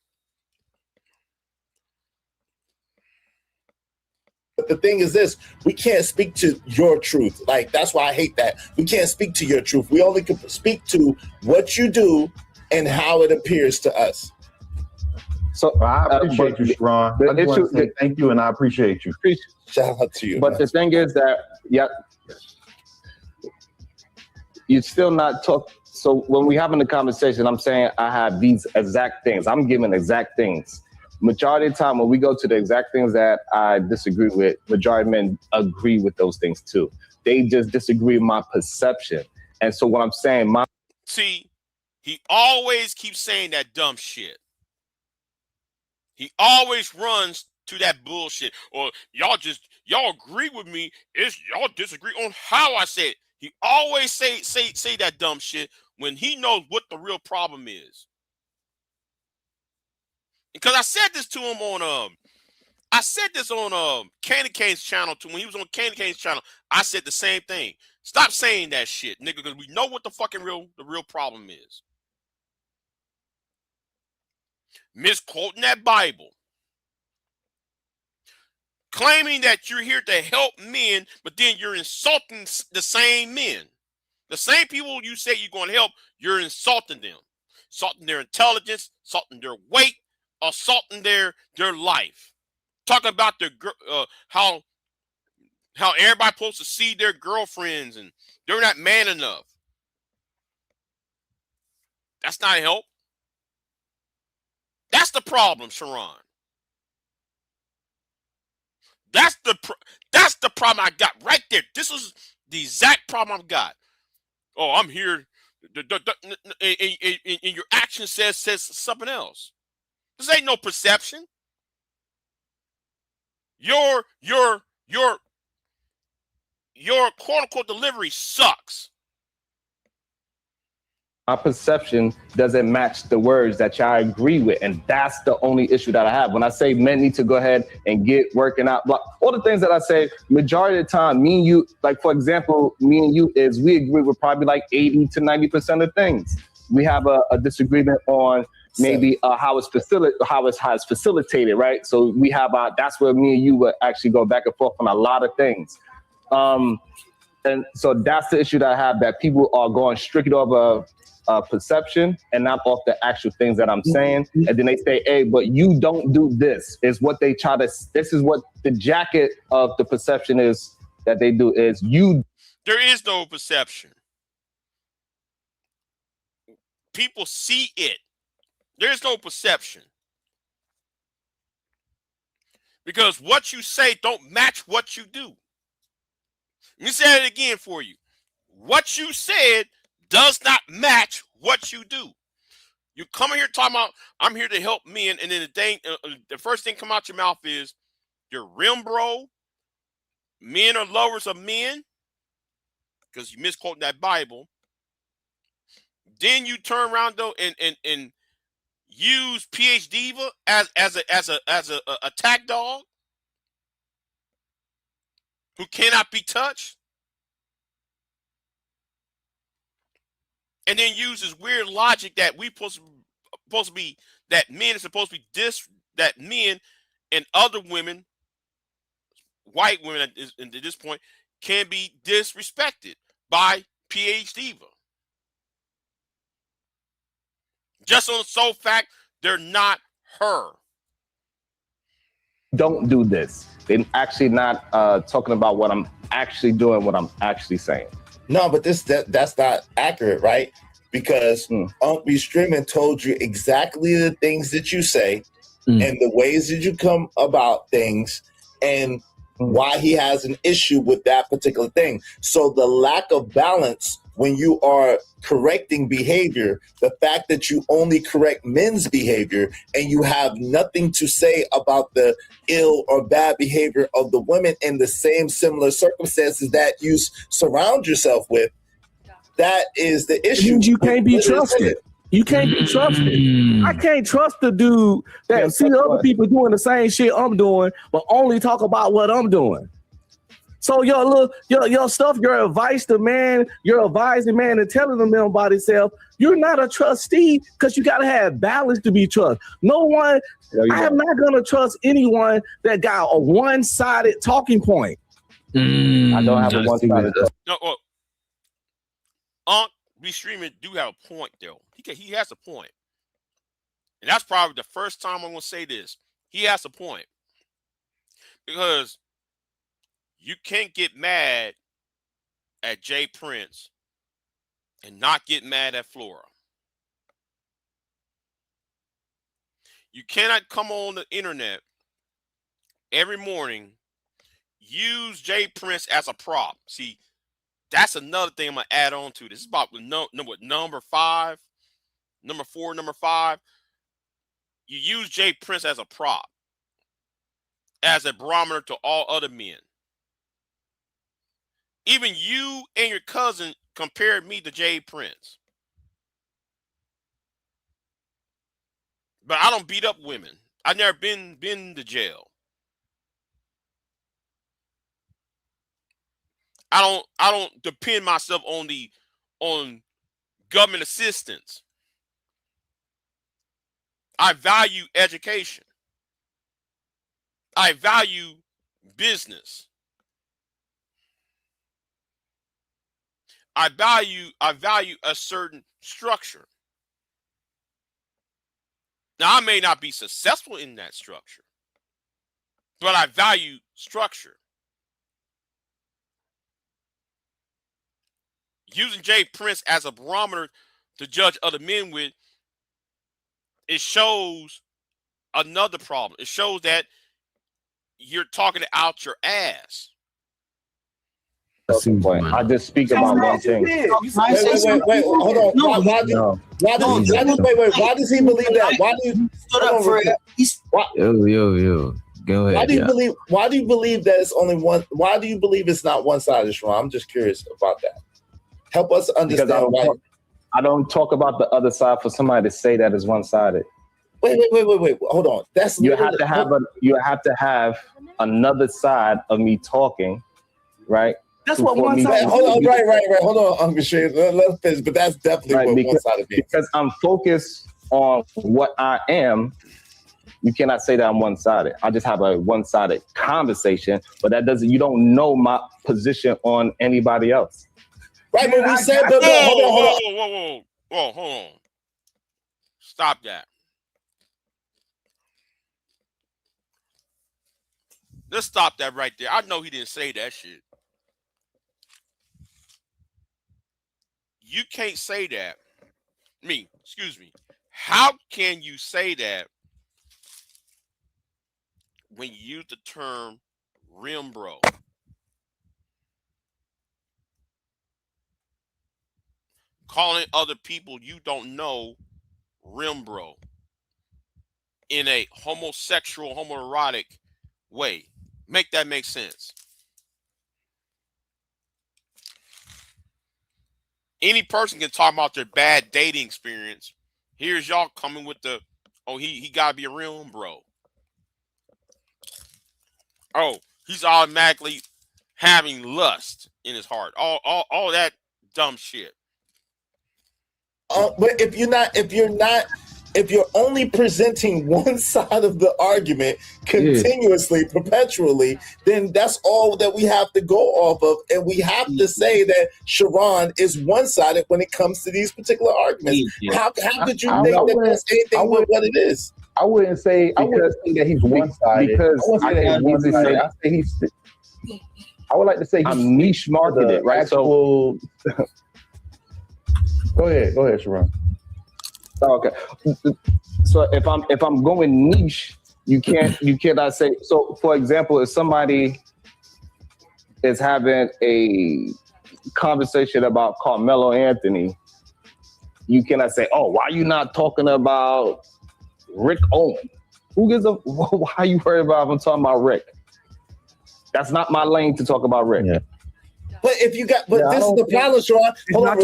But the thing is this, we can't speak to your truth. Like, that's why I hate that. We can't speak to your truth. We only can speak to what you do and how it appears to us. So I appreciate you, Sharon. I just want to say thank you, and I appreciate you. Shout out to you. But the thing is that, you're still not talking. So when we having a conversation, I'm saying I have these exact things. I'm giving exact things. Majority of the time when we go to the exact things that I disagree with, majority of men agree with those things too. They just disagree with my perception. And so what I'm saying, See, he always keeps saying that dumb shit. He always runs to that bullshit. Or y'all agree with me. It's y'all disagree on how I said it. He always say that dumb shit when he knows what the real problem is. Because I said this to him on Candy Cane's channel too. When he was on Candy Cane's channel, I said the same thing. Stop saying that shit, nigga, because we know what the real problem is. Misquoting that Bible. Claiming that you're here to help men, but then you're insulting the same men. The same people you say you're going to help, you're insulting them. Insulting their intelligence, insulting their weight, assaulting their life. Talking about their how everybody's supposed to see their girlfriends and they're not man enough. That's not help. That's the problem, Sharon. That's the problem I got right there. This is the exact problem I've got. Oh, I'm here. And your action says something else. This ain't no perception. Your quote unquote delivery sucks. My perception doesn't match the words that y'all agree with. And that's the only issue that I have. When I say men need to go ahead and get working out, all the things that I say, majority of the time, me and you, like, for example, me and you is we agree with probably like 80 to 90% of things. We have a disagreement on maybe how it's facilitated, right? So we have that's where me and you would actually go back and forth on a lot of things. And so that's the issue that I have, that people are going strictly over perception and not off the actual things that I'm saying. And then they say, hey, but you don't do this, is what they try to, this is what the jacket of the perception is that they do is you. There is no perception. People see it. There's no perception. Because what you say don't match what you do. Let me say it again for you. What you said does not match what you do. You come in here talking about, I'm here to help men, and then the first thing come out your mouth is, you're rim bro, men are lovers of men, because you misquote that Bible. Then you turn around though and use PH Diva as a attack dog who cannot be touched. And then use this weird logic that we supposed to be, that men are supposed to be that men and other women, white women at this point, can be disrespected by PH Diva. Just on the sole fact they're not her. Don't do this. They're actually not talking about what I'm actually doing, what I'm actually saying. No, but that's not accurate, right? Because Unc B. Streaming told you exactly the things that you say and the ways that you come about things and why he has an issue with that particular thing. So the lack of balance when you are correcting behavior, the fact that you only correct men's behavior and you have nothing to say about the ill or bad behavior of the women in the same similar circumstances that you surround yourself with, that is the issue. You can't be trusted. You can't be trusted. I can't trust the dude that see other people doing the same shit I'm doing, but only talk about what I'm doing. So your stuff, your advice to man, you're advising man and telling them about himself, you're not a trustee because you got to have balance to be trust. No one, I am not going to trust anyone that got a one-sided talking point. I don't have a one-sided No, Unc B. Streaming do have a point, though. He has a point. And that's probably the first time I'm going to say this. He has a point. Because you can't get mad at Jay Prince and not get mad at Flora. You cannot come on the internet every morning, use Jay Prince as a prop. See, that's another thing I'm going to add on to. This is about number 5, number 4, number 5. You use Jay Prince as a prop. as a barometer to all other men. Even you and your cousin compared me to Jay Prince. But I don't beat up women. I've never been to jail. I don't depend myself on government assistance. I value education. I value business. I value a certain structure. Now I may not be successful in that structure, but I value structure. Using Jay Prince as a barometer to judge other men with, it shows another problem. It shows that you're talking it out your ass. I just speak about one thing. Wait, hold on. No, Why does he believe that? Why do you stood up for it? Yo. Go ahead. why do you believe that it's only one? Why do you believe it's not one-sided, Sharon? I'm just curious about that. Help us understand why. I don't talk about the other side for somebody to say that is one-sided. Wait. Hold on. That's you have to have another side of me talking, right? That's what one side. Hold on, right. Hold on, Uncle Shane. Let's finish. But that's definitely what one side of me. Because I'm focused on what I am. You cannot say that I'm one-sided. I just have a one-sided conversation, but that doesn't. You don't know my position on anybody else. Right, but we said, hold on. Whoa, hold on. Stop that. Let's stop that right there. I know he didn't say that shit. You can't say that. Excuse me. How can you say that when you use the term rim bro? Calling other people you don't know rim bro in a homosexual, homoerotic way. Make that make sense. Any person can talk about their bad dating experience. Here's y'all coming with the, oh, he gotta be a rim bro. Oh, he's automatically having lust in his heart. All that dumb shit. But if you're only presenting one side of the argument continuously, perpetually, then that's all that we have to go off of, and we have to say that Sharon is one-sided when it comes to these particular arguments. How could you think that that's anything but what it is? I wouldn't say that he's one-sided. Because I would like to say I'm niche marketed, right? So go ahead, Sharon. Okay. So if I'm going niche, you cannot say. So for example, if somebody is having a conversation about Carmelo Anthony, you cannot say, "Oh, why are you not talking about Rick Owen?" Who gives a? Why are you worried about if I'm talking about Rick? That's not my lane to talk about Rick. Yeah. But if you got, this is the problem, Sharon. Hold on,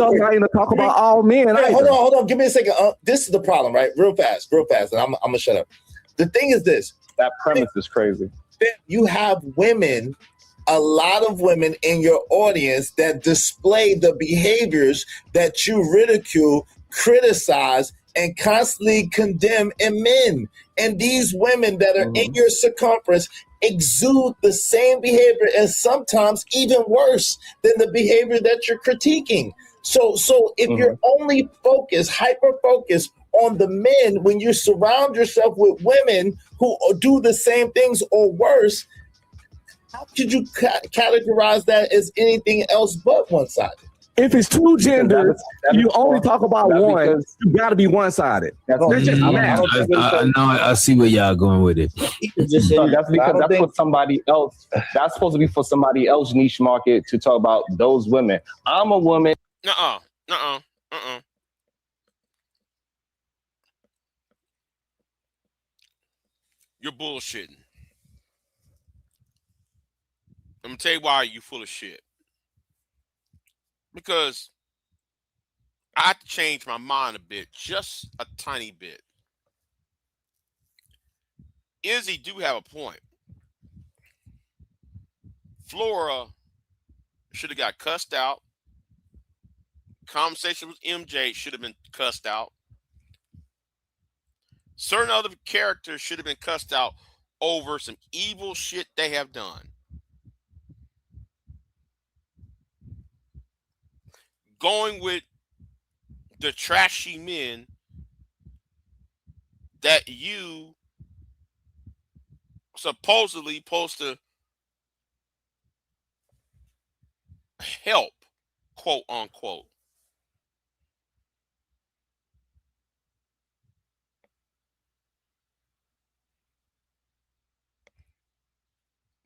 talk about all men. Hey, hold on. Give me a second. This is the problem, right? Real fast, and I'm gonna shut up. The thing is this: that premise is crazy. You have women, a lot of women in your audience that display the behaviors that you ridicule, criticize, and constantly condemn in men. And these women that are in your circumference exude the same behavior, and sometimes even worse than the behavior that you're critiquing. So if you're only hyper focused on the men, when you surround yourself with women who do the same things or worse, how could you categorize that as anything else but one-sided? If it's two genders, you only talk about one. You got to be one-sided. That's just math. I see where y'all going with it. That's because that's for somebody else. That's supposed to be for somebody else niche market to talk about those women. I'm a woman. You're bullshitting. I'm gonna tell you why you full of shit. Because I have to change my mind a bit, just a tiny bit. Izzy do have a point. Flora should have got cussed out. Conversation with MJ should have been cussed out. Certain other characters should have been cussed out over some evil shit they have done. Going with the trashy men that you supposedly supposed to help, quote unquote.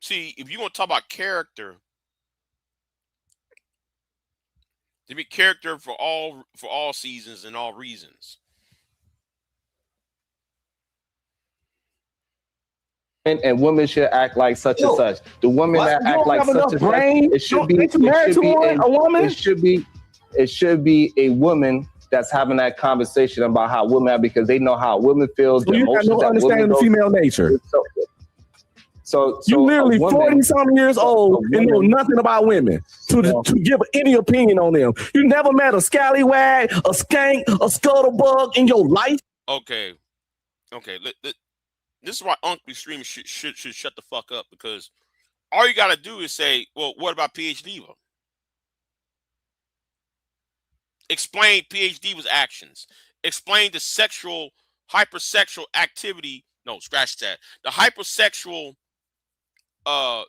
See, if you want to talk about character, to be character for all seasons and all reasons. And women should act like such and such. The women that act like such and brain? such, it should be a woman. It should be a woman that's having that conversation about how women are, because they know how women feel. So you got no understanding of female nature. So you literally 40-something years old and know nothing about women to give any opinion on them. You never met a scallywag, a skank, a scuttlebug in your life. Okay. This is why Uncle Extreme should shut the fuck up, because all you got to do is say, well, what about PH Diva? Explain PH Diva's actions. Explain the hypersexual activity. No, scratch that. The hypersexual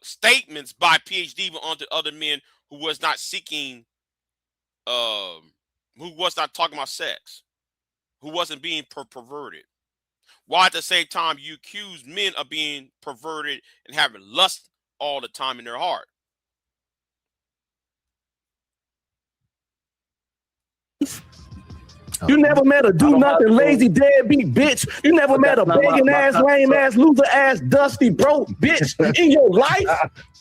statements by PH Diva onto other men who was not seeking, who was not talking about sex, who wasn't being perverted. While at the same time you accuse men of being perverted and having lust all the time in their heart. You never met a do-nothing, lazy, deadbeat bitch. You never met a begging ass, lame ass, loser ass, dusty, broke bitch in your life.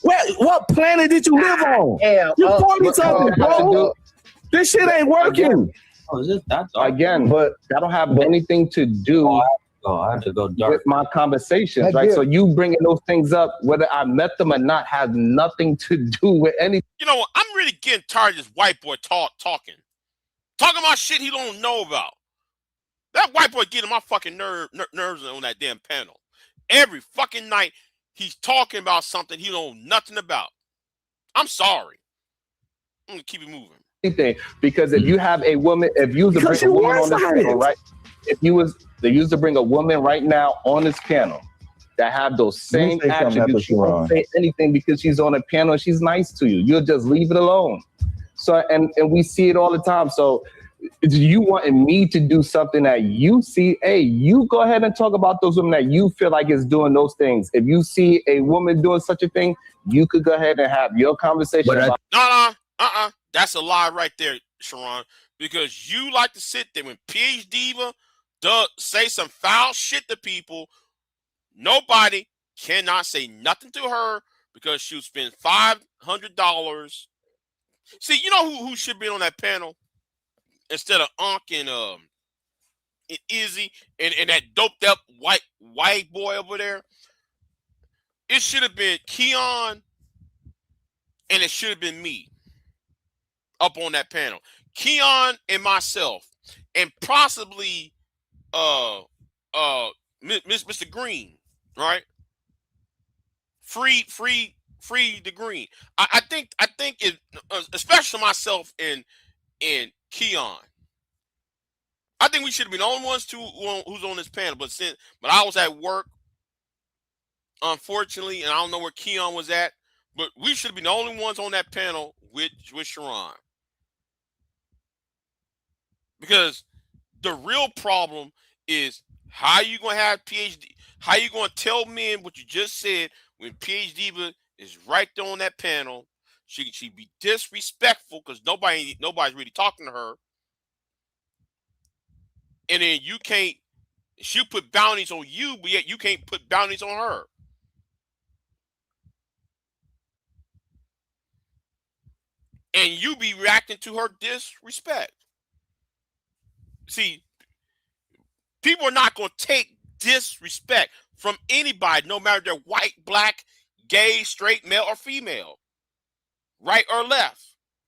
What planet did you live on? You told me something, bro. This shit ain't working. Again, but that don't have anything to do I have to go dark with my conversations, right? So you bringing those things up, whether I met them or not, has nothing to do with anything. You know what? I'm really getting tired of this white boy talking about shit he don't know about. That white boy getting my fucking nerves on that damn panel. Every fucking night he's talking about something he don't know nothing about. I'm sorry. I'm gonna keep it moving. Because if you have a woman, if you was to bring a woman on this panel, right? If you was they used to bring a woman right now on this panel that have those same attributes, you won't say anything because she's on a panel and she's nice to you. You'll just leave it alone. So and we see it all the time. So you wanting me to do something that you see, hey, you go ahead and talk about those women that you feel like is doing those things. If you see a woman doing such a thing, you could go ahead and have your conversation. That's a lie right there, Sharon, because you like to sit there when PH Diva does say some foul shit to people. Nobody cannot say nothing to her because she'll spend $500. See, you know who should be on that panel instead of Unc and Izzy and that doped up white boy over there? It should have been Keon and it should have been me up on that panel. Keon and myself and possibly Mr. Green, right? Free the Green. I think it, especially myself and Keon. I think we should have been the only ones who's on this panel, but I was at work, unfortunately, and I don't know where Keon was at, but we should have been the only ones on that panel with Sharon. Because the real problem is how you gonna have PhD, how you gonna tell men what you just said when PhD Diva is right there on that panel. She be disrespectful because nobody's really talking to her. And then she'll put bounties on you, but yet you can't put bounties on her. and you be reacting to her disrespect. See, people are not going to take disrespect from anybody, no matter they're white, black, gay, straight, male, or female, right or left,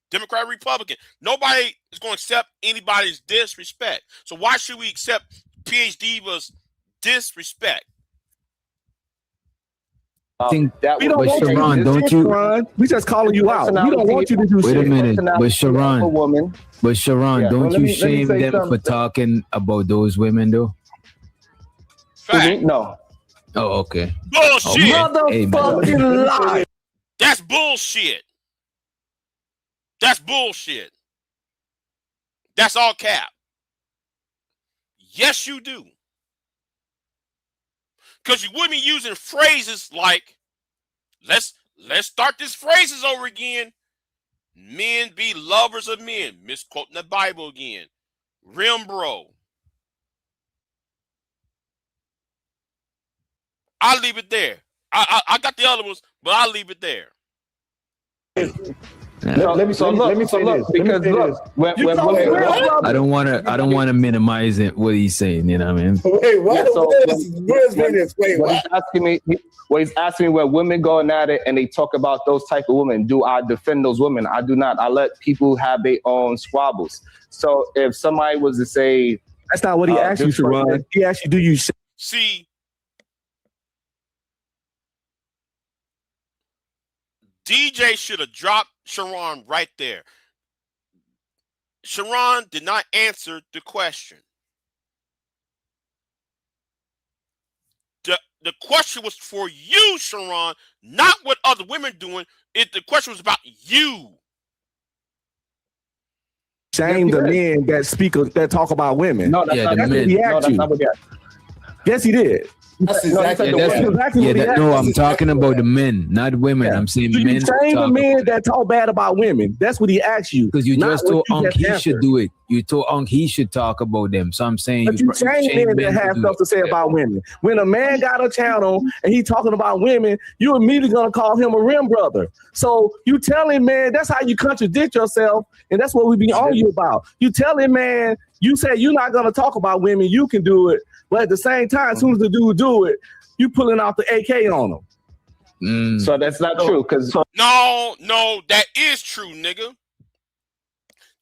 Democrat, Republican. Nobody is going to accept anybody's disrespect. So why should we accept PhD's disrespect? I think that We don't but want you Sharon, to do don't this, you? Sharon. We just calling you out. We don't want you to do Wait shit. a minute, but Sharon, woman. don't well, let you me shame say them for something. talking about those women though? Fact. No. Oh, okay. Bullshit. Motherfucking lie. That's bullshit. That's bullshit. That's all cap. Yes, you do. Because you wouldn't be using phrases like, let's start these phrases over again. Men be lovers of men. Misquoting the Bible again. Rimbro. I'll leave it there. I got the other ones, but I'll leave it there. Let me say this. Because look, I don't want to minimize it. What he's saying, you know what I mean? Wait, what? Yeah, so Where's Venus? Wait, what what? he's asking me when women going at it and they talk about those type of women, do I defend those women? I do not. I let people have their own squabbles. So if somebody was to say, that's not what he asked you, Sharon. He asked you, do you see? DJ should have dropped Sharon right there. Sharon did not answer the question. The question was for you, Sharon, not what other women doing. The question was about you. shame the men that talk about women? no, that's not the what men. he asked you. Yes, he did. That's exactly what I'm talking about the men, not women. I'm saying Do men. you shame the men that talk bad about women? That's what he asked you. Because you not just what told you Unc just he answered. should do it. You told Unc he should talk about them. So I'm saying But you shame men that have stuff to say about women. When a man got a channel and he talking about women, you immediately gonna call him a rim brother. So you tell him, man, that's how you contradict yourself, and that's what we be on you about. You tell him, man, you say you're not gonna talk about women, you can do it, but at the same time, as soon as the dude do it, you pulling out the AK on them. So that's not true. Because no, that is true, nigga.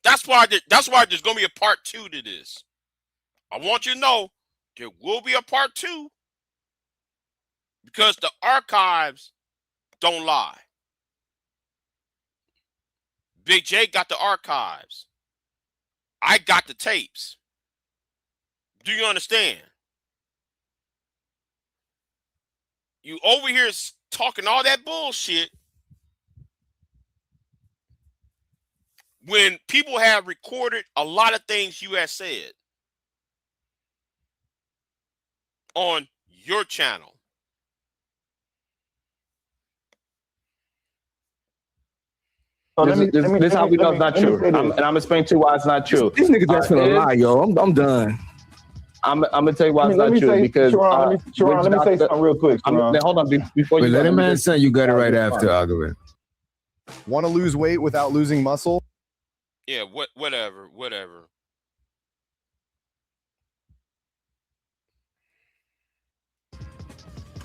That's why there's gonna be a part 2 to this. I want you to know there will be a part 2 because the archives don't lie. Big J got the archives. I got the tapes. Do you understand? You over here talking all that bullshit when people have recorded a lot of things you have said on your channel. this is how we know it's not true. And I'm gonna explain to you why it's not true. This nigga just finna lie, yo. I'm done. I'm gonna tell you why it's not true say, because Sharon, let me say something real quick. Hold on before you let him answer. You got it right after argument. Want to lose weight without losing muscle? Yeah, whatever.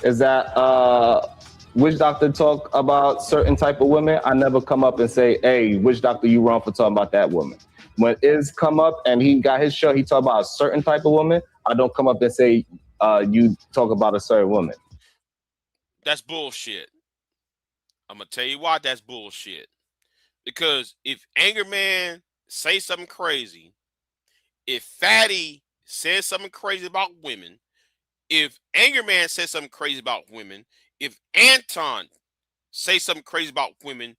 Is that witch doctor talk about certain type of women? I never come up and say, hey, witch doctor, you wrong for talking about that woman. When Iz come up and he got his show, he talk about a certain type of woman. I don't come up and say you talk about a certain woman. That's bullshit. I'm gonna tell you why that's bullshit. Because if Anger Man say something crazy, if Fatty says something crazy about women, if Anger Man says something crazy about women, if Anton say something crazy about women,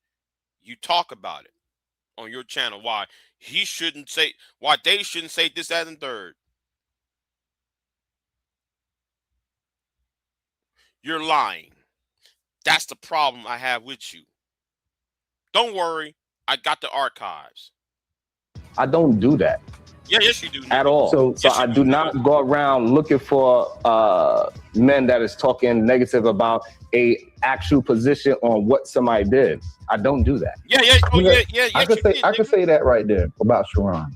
you talk about it on your channel. Why they shouldn't say this, that, and third. You're lying. That's the problem I have with you. Don't worry, I got the archives. I don't do that. Yeah, yes, you do. At all. So yes, I do not go around looking for men that is talking negative about a actual position on what somebody did. I don't do that. Yeah. I could say that right there about Sharon.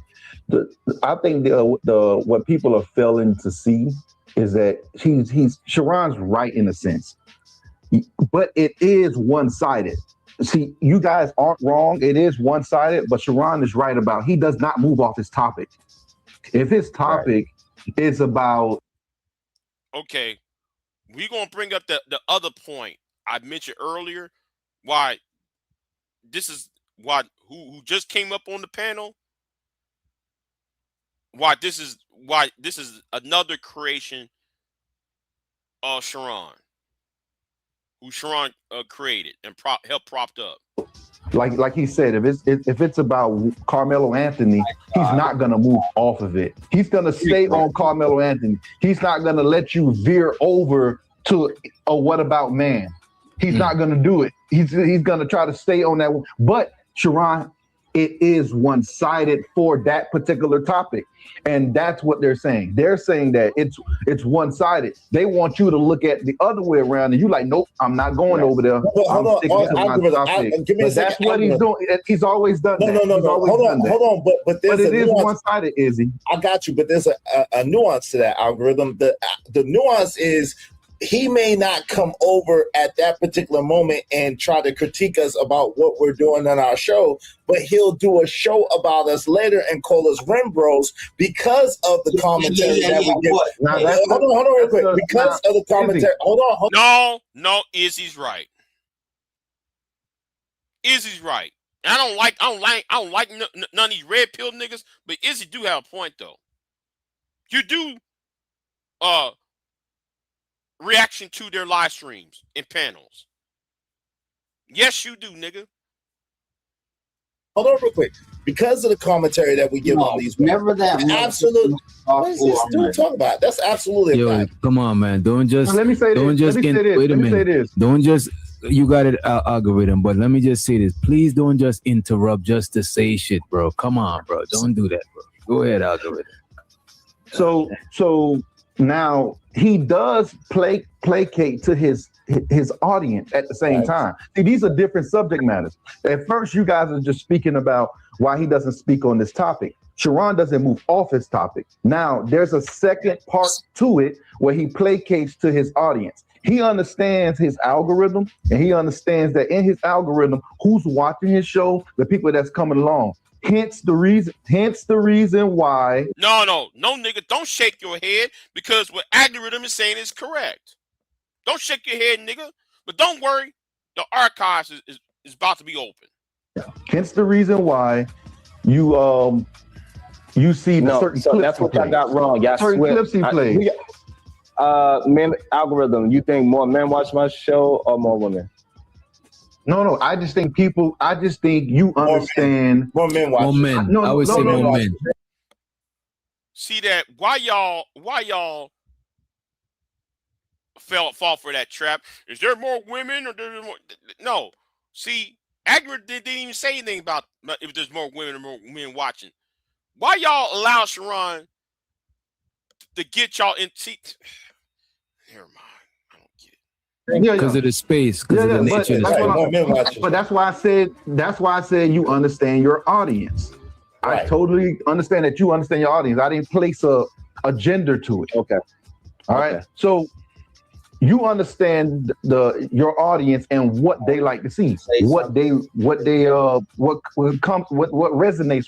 I think the what people are failing to see is that Sharon's right in a sense, but it is one-sided. See, you guys aren't wrong. It is one-sided, but Sharon is right about he does not move off his topic. If his topic is about, okay, we're gonna bring up the other point I mentioned earlier. Why this is why who just came up on the panel. Why this is another creation of Sharon, who Sharon created and helped propped up. like he said, if it's about Carmelo Anthony, he's not gonna move off of it. He's gonna stay on Carmelo Anthony. He's not gonna let you veer over to a what about man. He's not gonna do it. He's gonna try to stay on that one. But Sharon, it is one-sided for that particular topic. And that's what they're saying. They're saying that it's one-sided. They want you to look at the other way around, and you're like, nope, I'm not going over there. Hold on. Give me a second. That's what he's doing. He's always done that. No. Hold on. But it is one-sided, Izzy. I got you, but there's a nuance to that algorithm. The nuance is he may not come over at that particular moment and try to critique us about what we're doing on our show, but he'll do a show about us later and call us Rim Bros because of the commentary that we give. Hold on real quick. Because of the commentary. Hold on. No, Izzy's right. Izzy's right. I don't like none of these red pill niggas, but Izzy do have a point though. You do reaction to their live streams and panels. Yes, you do, nigga. Hold on real quick. Because of the commentary that we give on these, never that. Absolutely. What is this dude talking about? That's absolutely a fact. Come on, man. Don't just. Let me say this. Wait a minute. Don't just. You got it, algorithm. But let me just say this. Please don't just interrupt just to say shit, bro. Come on, bro. Don't do that, bro. Go ahead, algorithm. So now he does placate to his audience at the same time. See, these are different subject matters. At first, you guys are just speaking about why he doesn't speak on this topic. Sharon doesn't move off his topic. Now, there's a second part to it where he placates to his audience. He understands his algorithm, and he understands that in his algorithm, who's watching his show, the people that's coming along. Hence the reason why. No, nigga, don't shake your head because what algorithm is saying is correct. Don't shake your head, nigga. But don't worry, the archives is about to be open. Hence the reason why you see certain clips. That's what I got wrong. Y'all certain clips he played. Men algorithm. You think more men watch my show or more women? No. I just think you understand. More men watch. More men. I would say more men. See that? Why y'all fall for that trap? Is there more women or there more? No. See, algorithm didn't even say anything about if there's more women or more men watching. Why y'all allow Sharon to get y'all in? Never mind. I don't get it. Because of the space, because of the nature of the space. But that's why I said you understand your audience. Right. I totally understand that you understand your audience. I didn't place a gender to it. Okay. All right. So you understand your audience and what they like to see, what resonates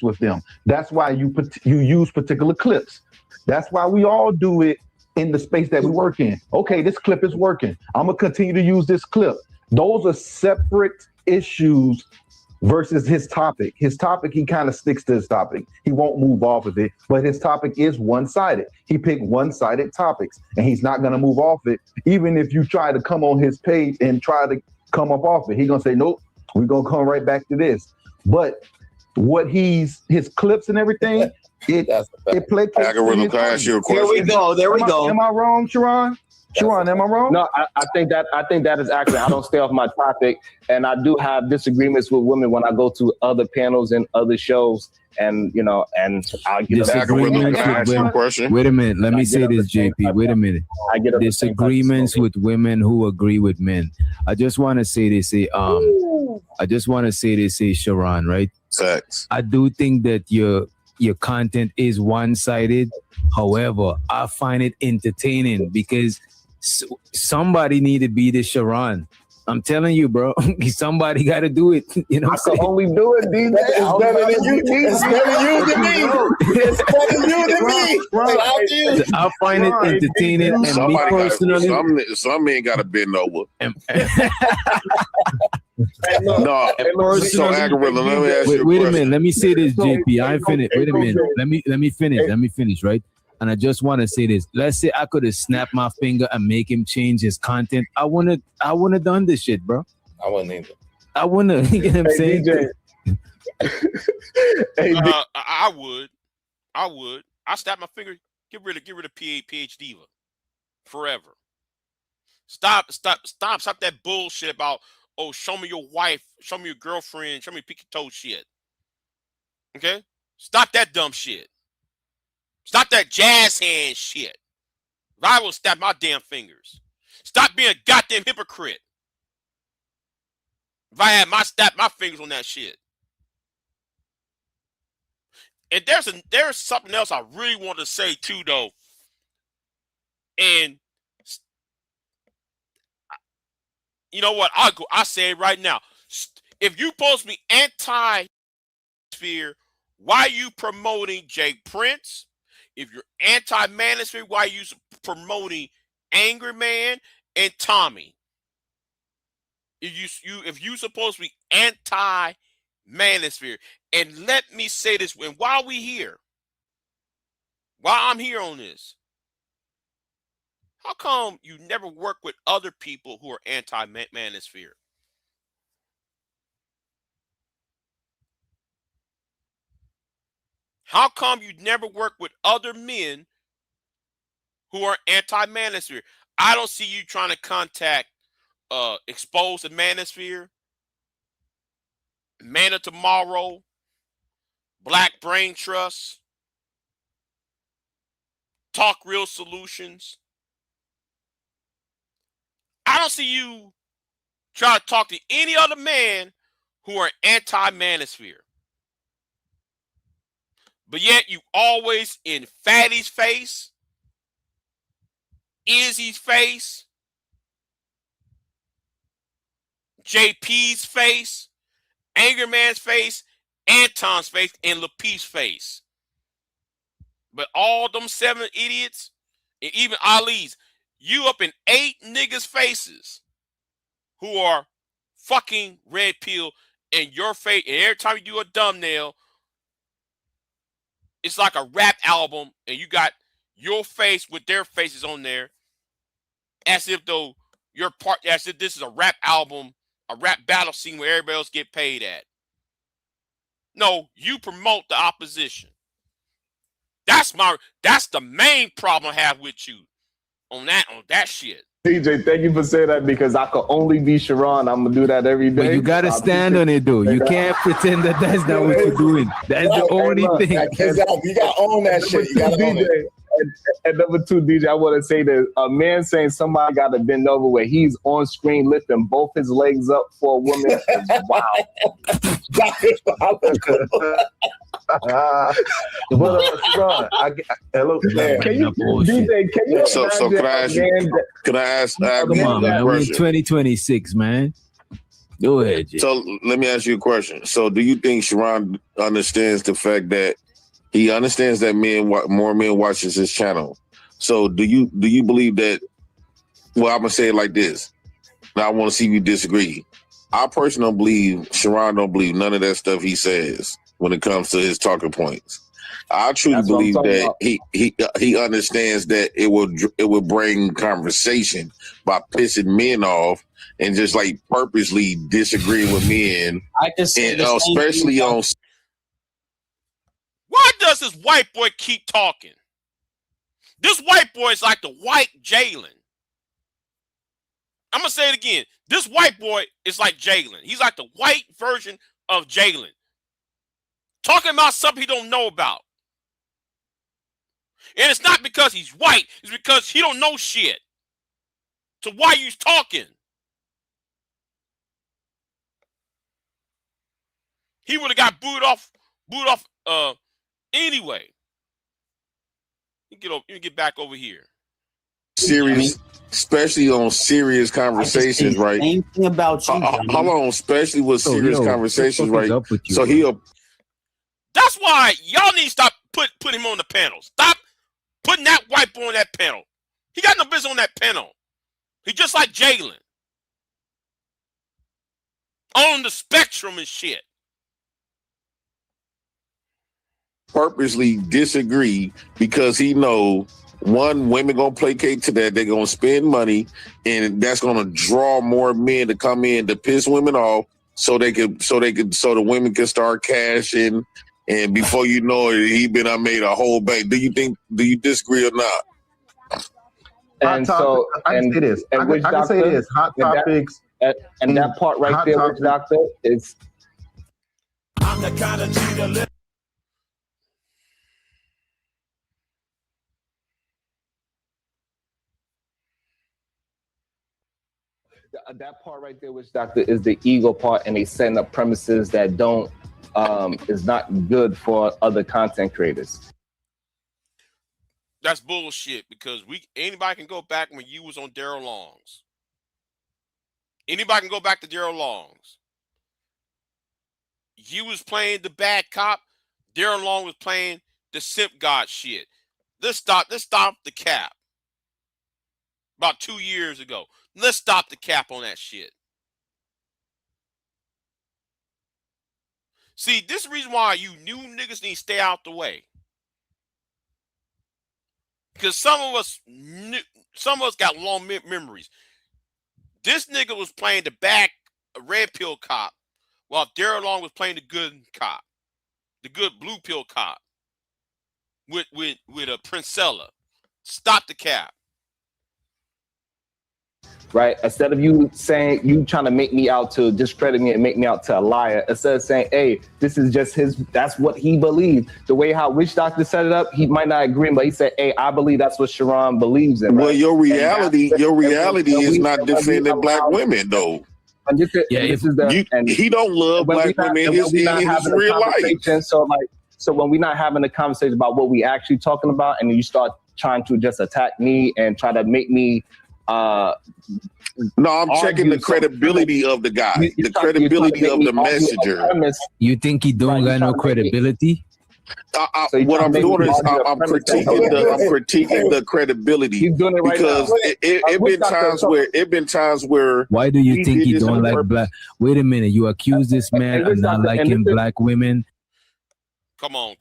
with them. That's why you use particular clips. That's why we all do it in the space that we work in. Okay, this clip is working. I'm gonna continue to use this clip. Those are separate issues versus his topic. His topic, he kind of sticks to his topic. He won't move off of it, but his topic is one-sided. He picked one-sided topics, and he's not gonna move off it. Even if you try to come on his page and try to come up off it, he's gonna say, nope, we're gonna come right back to this. But what his clips and everything, it plays. Algorithm, can I ask you a question? There we go. Am I wrong, Sharon? Sharon, am I wrong? No, I think that is accurate. I don't stay off my topic, and I do have disagreements with women when I go to other panels and other shows, and I'll get disagreements with women. Wait a minute, let me say this, JP. Wait a minute. I get disagreements with women who agree with men. I just want to say this, Sharon, right? Facts. I do think that your content is one-sided. However, I find it entertaining because somebody need to be the Sharon. I'm telling you, bro. Somebody got to do it. You know, I can only do it, DJ. It's better than you. It's better than you than me. It's better than you than me. I find it entertaining, and me personally, some men got to bend over. No, so algorithm. Let me ask you. Wait a minute. Let me say this, JP. I ain't finished. Wait a minute. Let me finish. Let me finish. Right. And I just want to say this. Let's say I could have snapped my finger and make him change his content. I wouldn't have done this shit, bro. I wouldn't either. I wouldn't have. You know what I'm saying? I would. I snap my finger. Get rid of PH Diva forever. Stop that bullshit about, oh, show me your wife, show me your girlfriend, show me pick your toe shit. Okay? Stop that dumb shit. Stop that jazz hand shit. I will snap my damn fingers. Stop being a goddamn hypocrite. If I had snap my fingers on that shit. And there's something else I really want to say too, though. And you know what? I say it right now. If you supposed to be anti-sphere, why are you promoting Jay Prince? If you're anti-manosphere, why are you promoting Angry Man and Tommy? If you supposed to be anti-manosphere, and let me say this, and while I'm here on this, how come you never work with other people who are anti-manosphere? How come you never work with other men who are anti-manosphere? I don't see you trying to contact Expose the Manosphere, Man of Tomorrow, Black Brain Trust, Talk Real Solutions. I don't see you try to talk to any other man who are anti-manosphere. But yet you always in Fatty's face, Izzy's face, JP's face, Angry Man's face, Anton's face, and LaPeace's face. But all them 7 idiots, and even Ali's, you up in 8 niggas' faces who are fucking red pill in your face. And every time you do a thumbnail, it's like a rap album, and you got your face with their faces on there, as if though you're part, as if this is a rap album, a rap battle scene where everybody else get paid at. No, you promote the opposition. That's the main problem I have with you on that shit. DJ, thank you for saying that, because I could only be Sharon. I'm gonna do that every day. But you gotta stand on it, though. You can't pretend that that's not what you're doing. That's the only thing. You gotta own that shit. You gotta own it. And number 2, DJ, I want to say that a man saying somebody got to bend over where he's on screen lifting both his legs up for a woman is wow. Sharon, hello. Can you, DJ, can you so can I ask you? Can I ask? Come on, man. We're in 2026, man. Go ahead, Jay. So let me ask you a question. So do you think Sharon understands the fact that he understands that more men watches his channel? So do you believe that? Well, I'm gonna say it like this. Now I want to see if you disagree. I personally don't believe Sharon don't believe none of that stuff he says when it comes to his talking points. I truly believe that he understands that it will bring conversation by pissing men off and just like purposely disagreeing with men. I can say and, especially on. Why does this white boy keep talking? This white boy is like the white Jalen. I'm gonna say it again. This white boy is like Jalen. He's like the white version of Jalen. Talking about something he don't know about. And it's not because he's white, it's because he don't know shit. So why you talking? He would have got booed off anyway. You get back over here. Serious, especially on serious conversations, right? Same thing about you. Hold on, especially with serious conversations, right? So he'll. That's why y'all need to stop put him on the panel. Stop putting that white boy on that panel. He got no business on that panel. He's just like Jalen. On the spectrum and shit. Purposely disagree because he know one, women gonna placate to that. They're gonna spend money, and that's gonna draw more men to come in to piss women off, so the women can start cashing. And before you know it, I made a whole bank. Do you disagree or not? And so, I can say this. I can say this. Hot topics. And that part right there, which doctor is. I'm the kind of cheater. That part right there, which doctor is the ego part, and they setting up premises that don't is not good for other content creators. That's bullshit because anybody can go back when you was on Daryl Long's. Anybody can go back to Daryl Long's. You was playing the bad cop. Daryl Long was playing the simp god shit. Let's stop the cap. About 2 years ago. Let's stop the cap on that shit. See, this is the reason why you new niggas need to stay out the way. Because some of us got long memories. This nigga was playing the bad red pill cop, while Daryl Long was playing the good cop, the good blue pill cop with a Princella. Stop the cap. Right? Instead of you trying to make me out to discredit me and make me out to a liar, instead of saying, hey, this is just that's what he believed. The way how Witch Doctor set it up, he might not agree, but he said, hey, I believe that's what Sharon believes in. Well, right? your reality is not defending black women, though. And he don't love black women in his real life. So when we're not having a conversation about what we actually talking about, and you start trying to just attack me and try to make me no, I'm checking the credibility of the guy, the credibility of the messenger. You think he don't got no credibility? What I'm doing is I'm critiquing the credibility. He's doing it right because it been times where. Why do you think he don't like black? Wait a minute, you accuse this man of not liking black women. Come on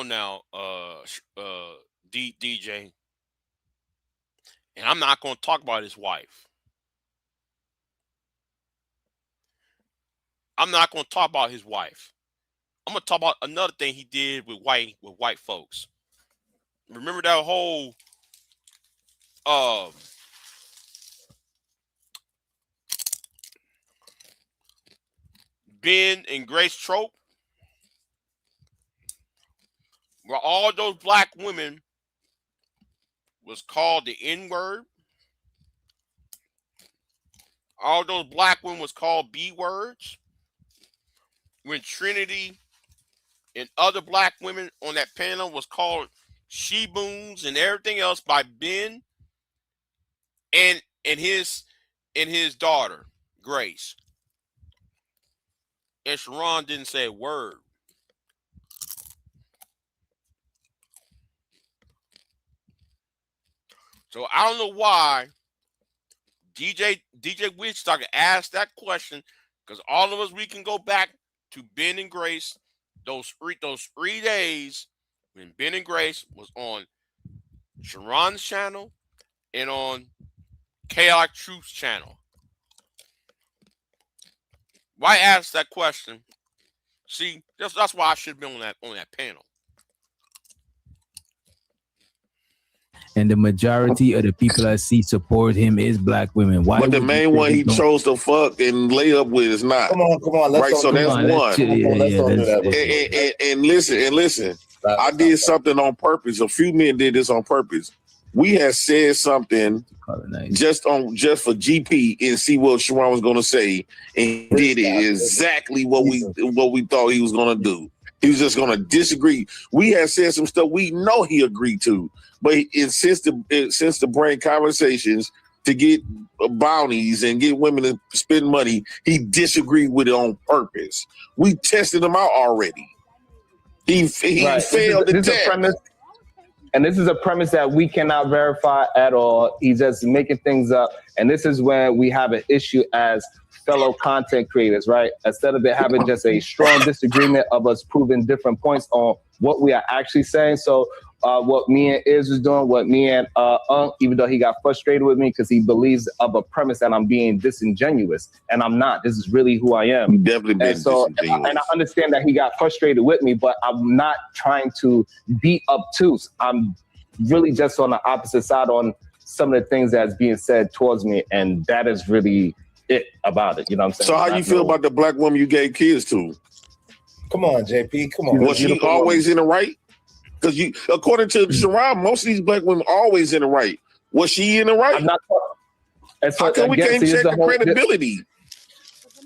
now, DJ. And I'm not going to talk about his wife. I'm not going to talk about his wife. I'm going to talk about another thing he did with white folks. Remember that whole Ben and Grace trope? Where all those black women was called the N-word. All those black women was called B-words. When Trinity and other black women on that panel was called she-boons and everything else by Ben and his daughter, Grace. And Sharon didn't say a word. So I don't know why DJ Witch Doctor asked that question, because all of us, we can go back to Ben and Grace, those 3 days when Ben and Grace was on Sharon's channel and on Chaotic Truth's channel. Why ask that question? See, that's why I should have been on that panel. and the majority of the people I see support him is black women. Why? But the main one he chose to fuck and lay up with is not. Come on. Let's right, so that's one. And listen. I did something on purpose. A few men did this on purpose. We had said something just for GP and see what Sharon was going to say, and did it exactly what we thought he was going to do. He was just going to disagree. We had said some stuff we know he agreed to, but since the brain conversations to get bounties and get women to spend money, he disagreed with it on purpose. We tested him out already. He failed the test. And this is a premise that we cannot verify at all. He's just making things up. And this is when we have an issue as fellow content creators, right? Instead of it having just a strong disagreement of us proving different points on what we are actually saying. So what me and Iz was doing, what me and even though he got frustrated with me because he believes of a premise that I'm being disingenuous, and I'm not. This is really who I am. Definitely been disingenuous. And I understand that he got frustrated with me, but I'm not trying to be obtuse. I'm really just on the opposite side on some of the things that's being said towards me, and that is really it about it. You know what I'm saying? So how you feel about the black woman you gave kids to? Come on, JP. Come on. Was she always in the right? Because according to Sharon, most of these black women are always in the right. Was she in the right? I'm not. How come we can't check the credibility?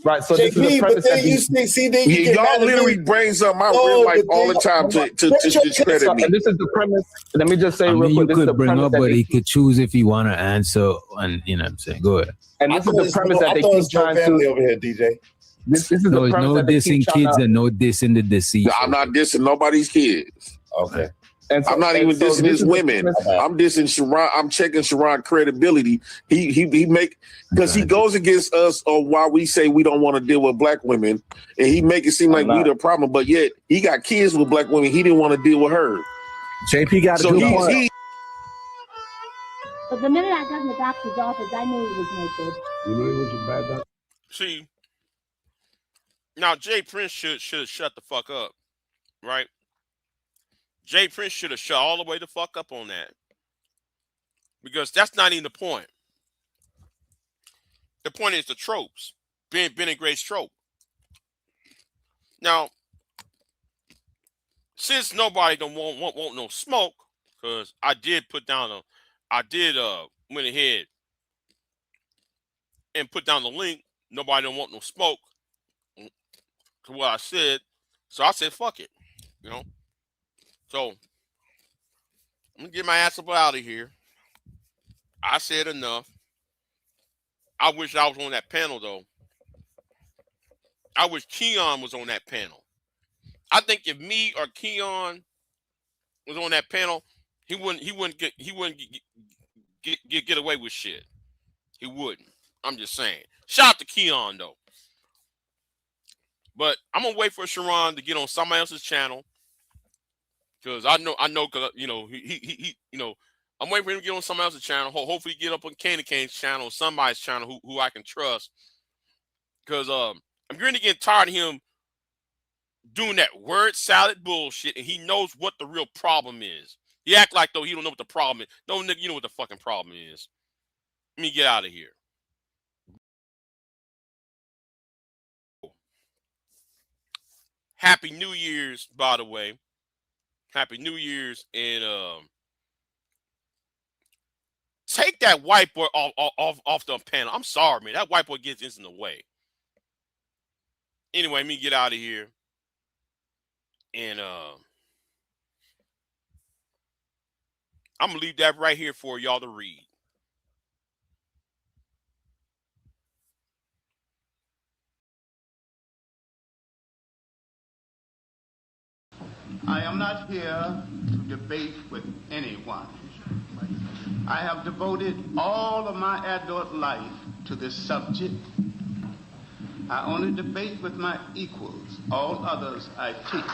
Right. So this is the premise that y'all literally bring something out real life all the time to discredit me. And this is the premise. Let me just say real quick. You could bring up, but he could choose if he want to answer, and you know what I'm saying. Go ahead. And this is the premise that they keep trying to. Over here, DJ. This is the premise no dissing kids and no dissing the deceased. I'm not dissing nobody's kids. Okay. And so, I'm not even dissing his women. I'm dissing Sharon. I'm checking Sharon credibility. He make because he goes against us on why we say we don't want to deal with black women, and he make it seem like we the problem. But yet he got kids with black women. He didn't want to deal with her. JP got so he. But the minute I got in the doctor's office, I knew he was naked. You knew he was a bad doctor. See, now Jay Prince should have shut the fuck up, right? Jay Prince should have shut all the way the fuck up on that. Because that's not even the point. The point is the tropes. Ben and Grace trope. Now, since nobody don't want no smoke, because I did went ahead and put down the link. Nobody don't want no smoke to what I said. So I said, fuck it. You know? So, I'm going to get my ass up out of here. I said enough. I wish I was on that panel, though. I wish Keon was on that panel. I think if me or Keon was on that panel, he wouldn't get away with shit. He wouldn't. I'm just saying. Shout out to Keon, though. But I'm going to wait for Sharon to get on somebody else's channel. Because I know, because he I'm waiting for him to get on somebody else's channel. Hopefully, get up on Candy Cane's channel, somebody's channel who I can trust. Because I'm really getting tired of him doing that word salad bullshit, and he knows what the real problem is. He act like though he don't know what the problem is. No, nigga, you know what the fucking problem is. Let me get out of here. Happy New Year's, by the way. Happy New Year's, and take that white boy off the panel. I'm sorry, man. That white boy gets in the way. Anyway, let me get out of here. And I'm gonna leave that right here for y'all to read. I am not here to debate with anyone. I have devoted all of my adult life to this subject. I only debate with my equals. All others I teach.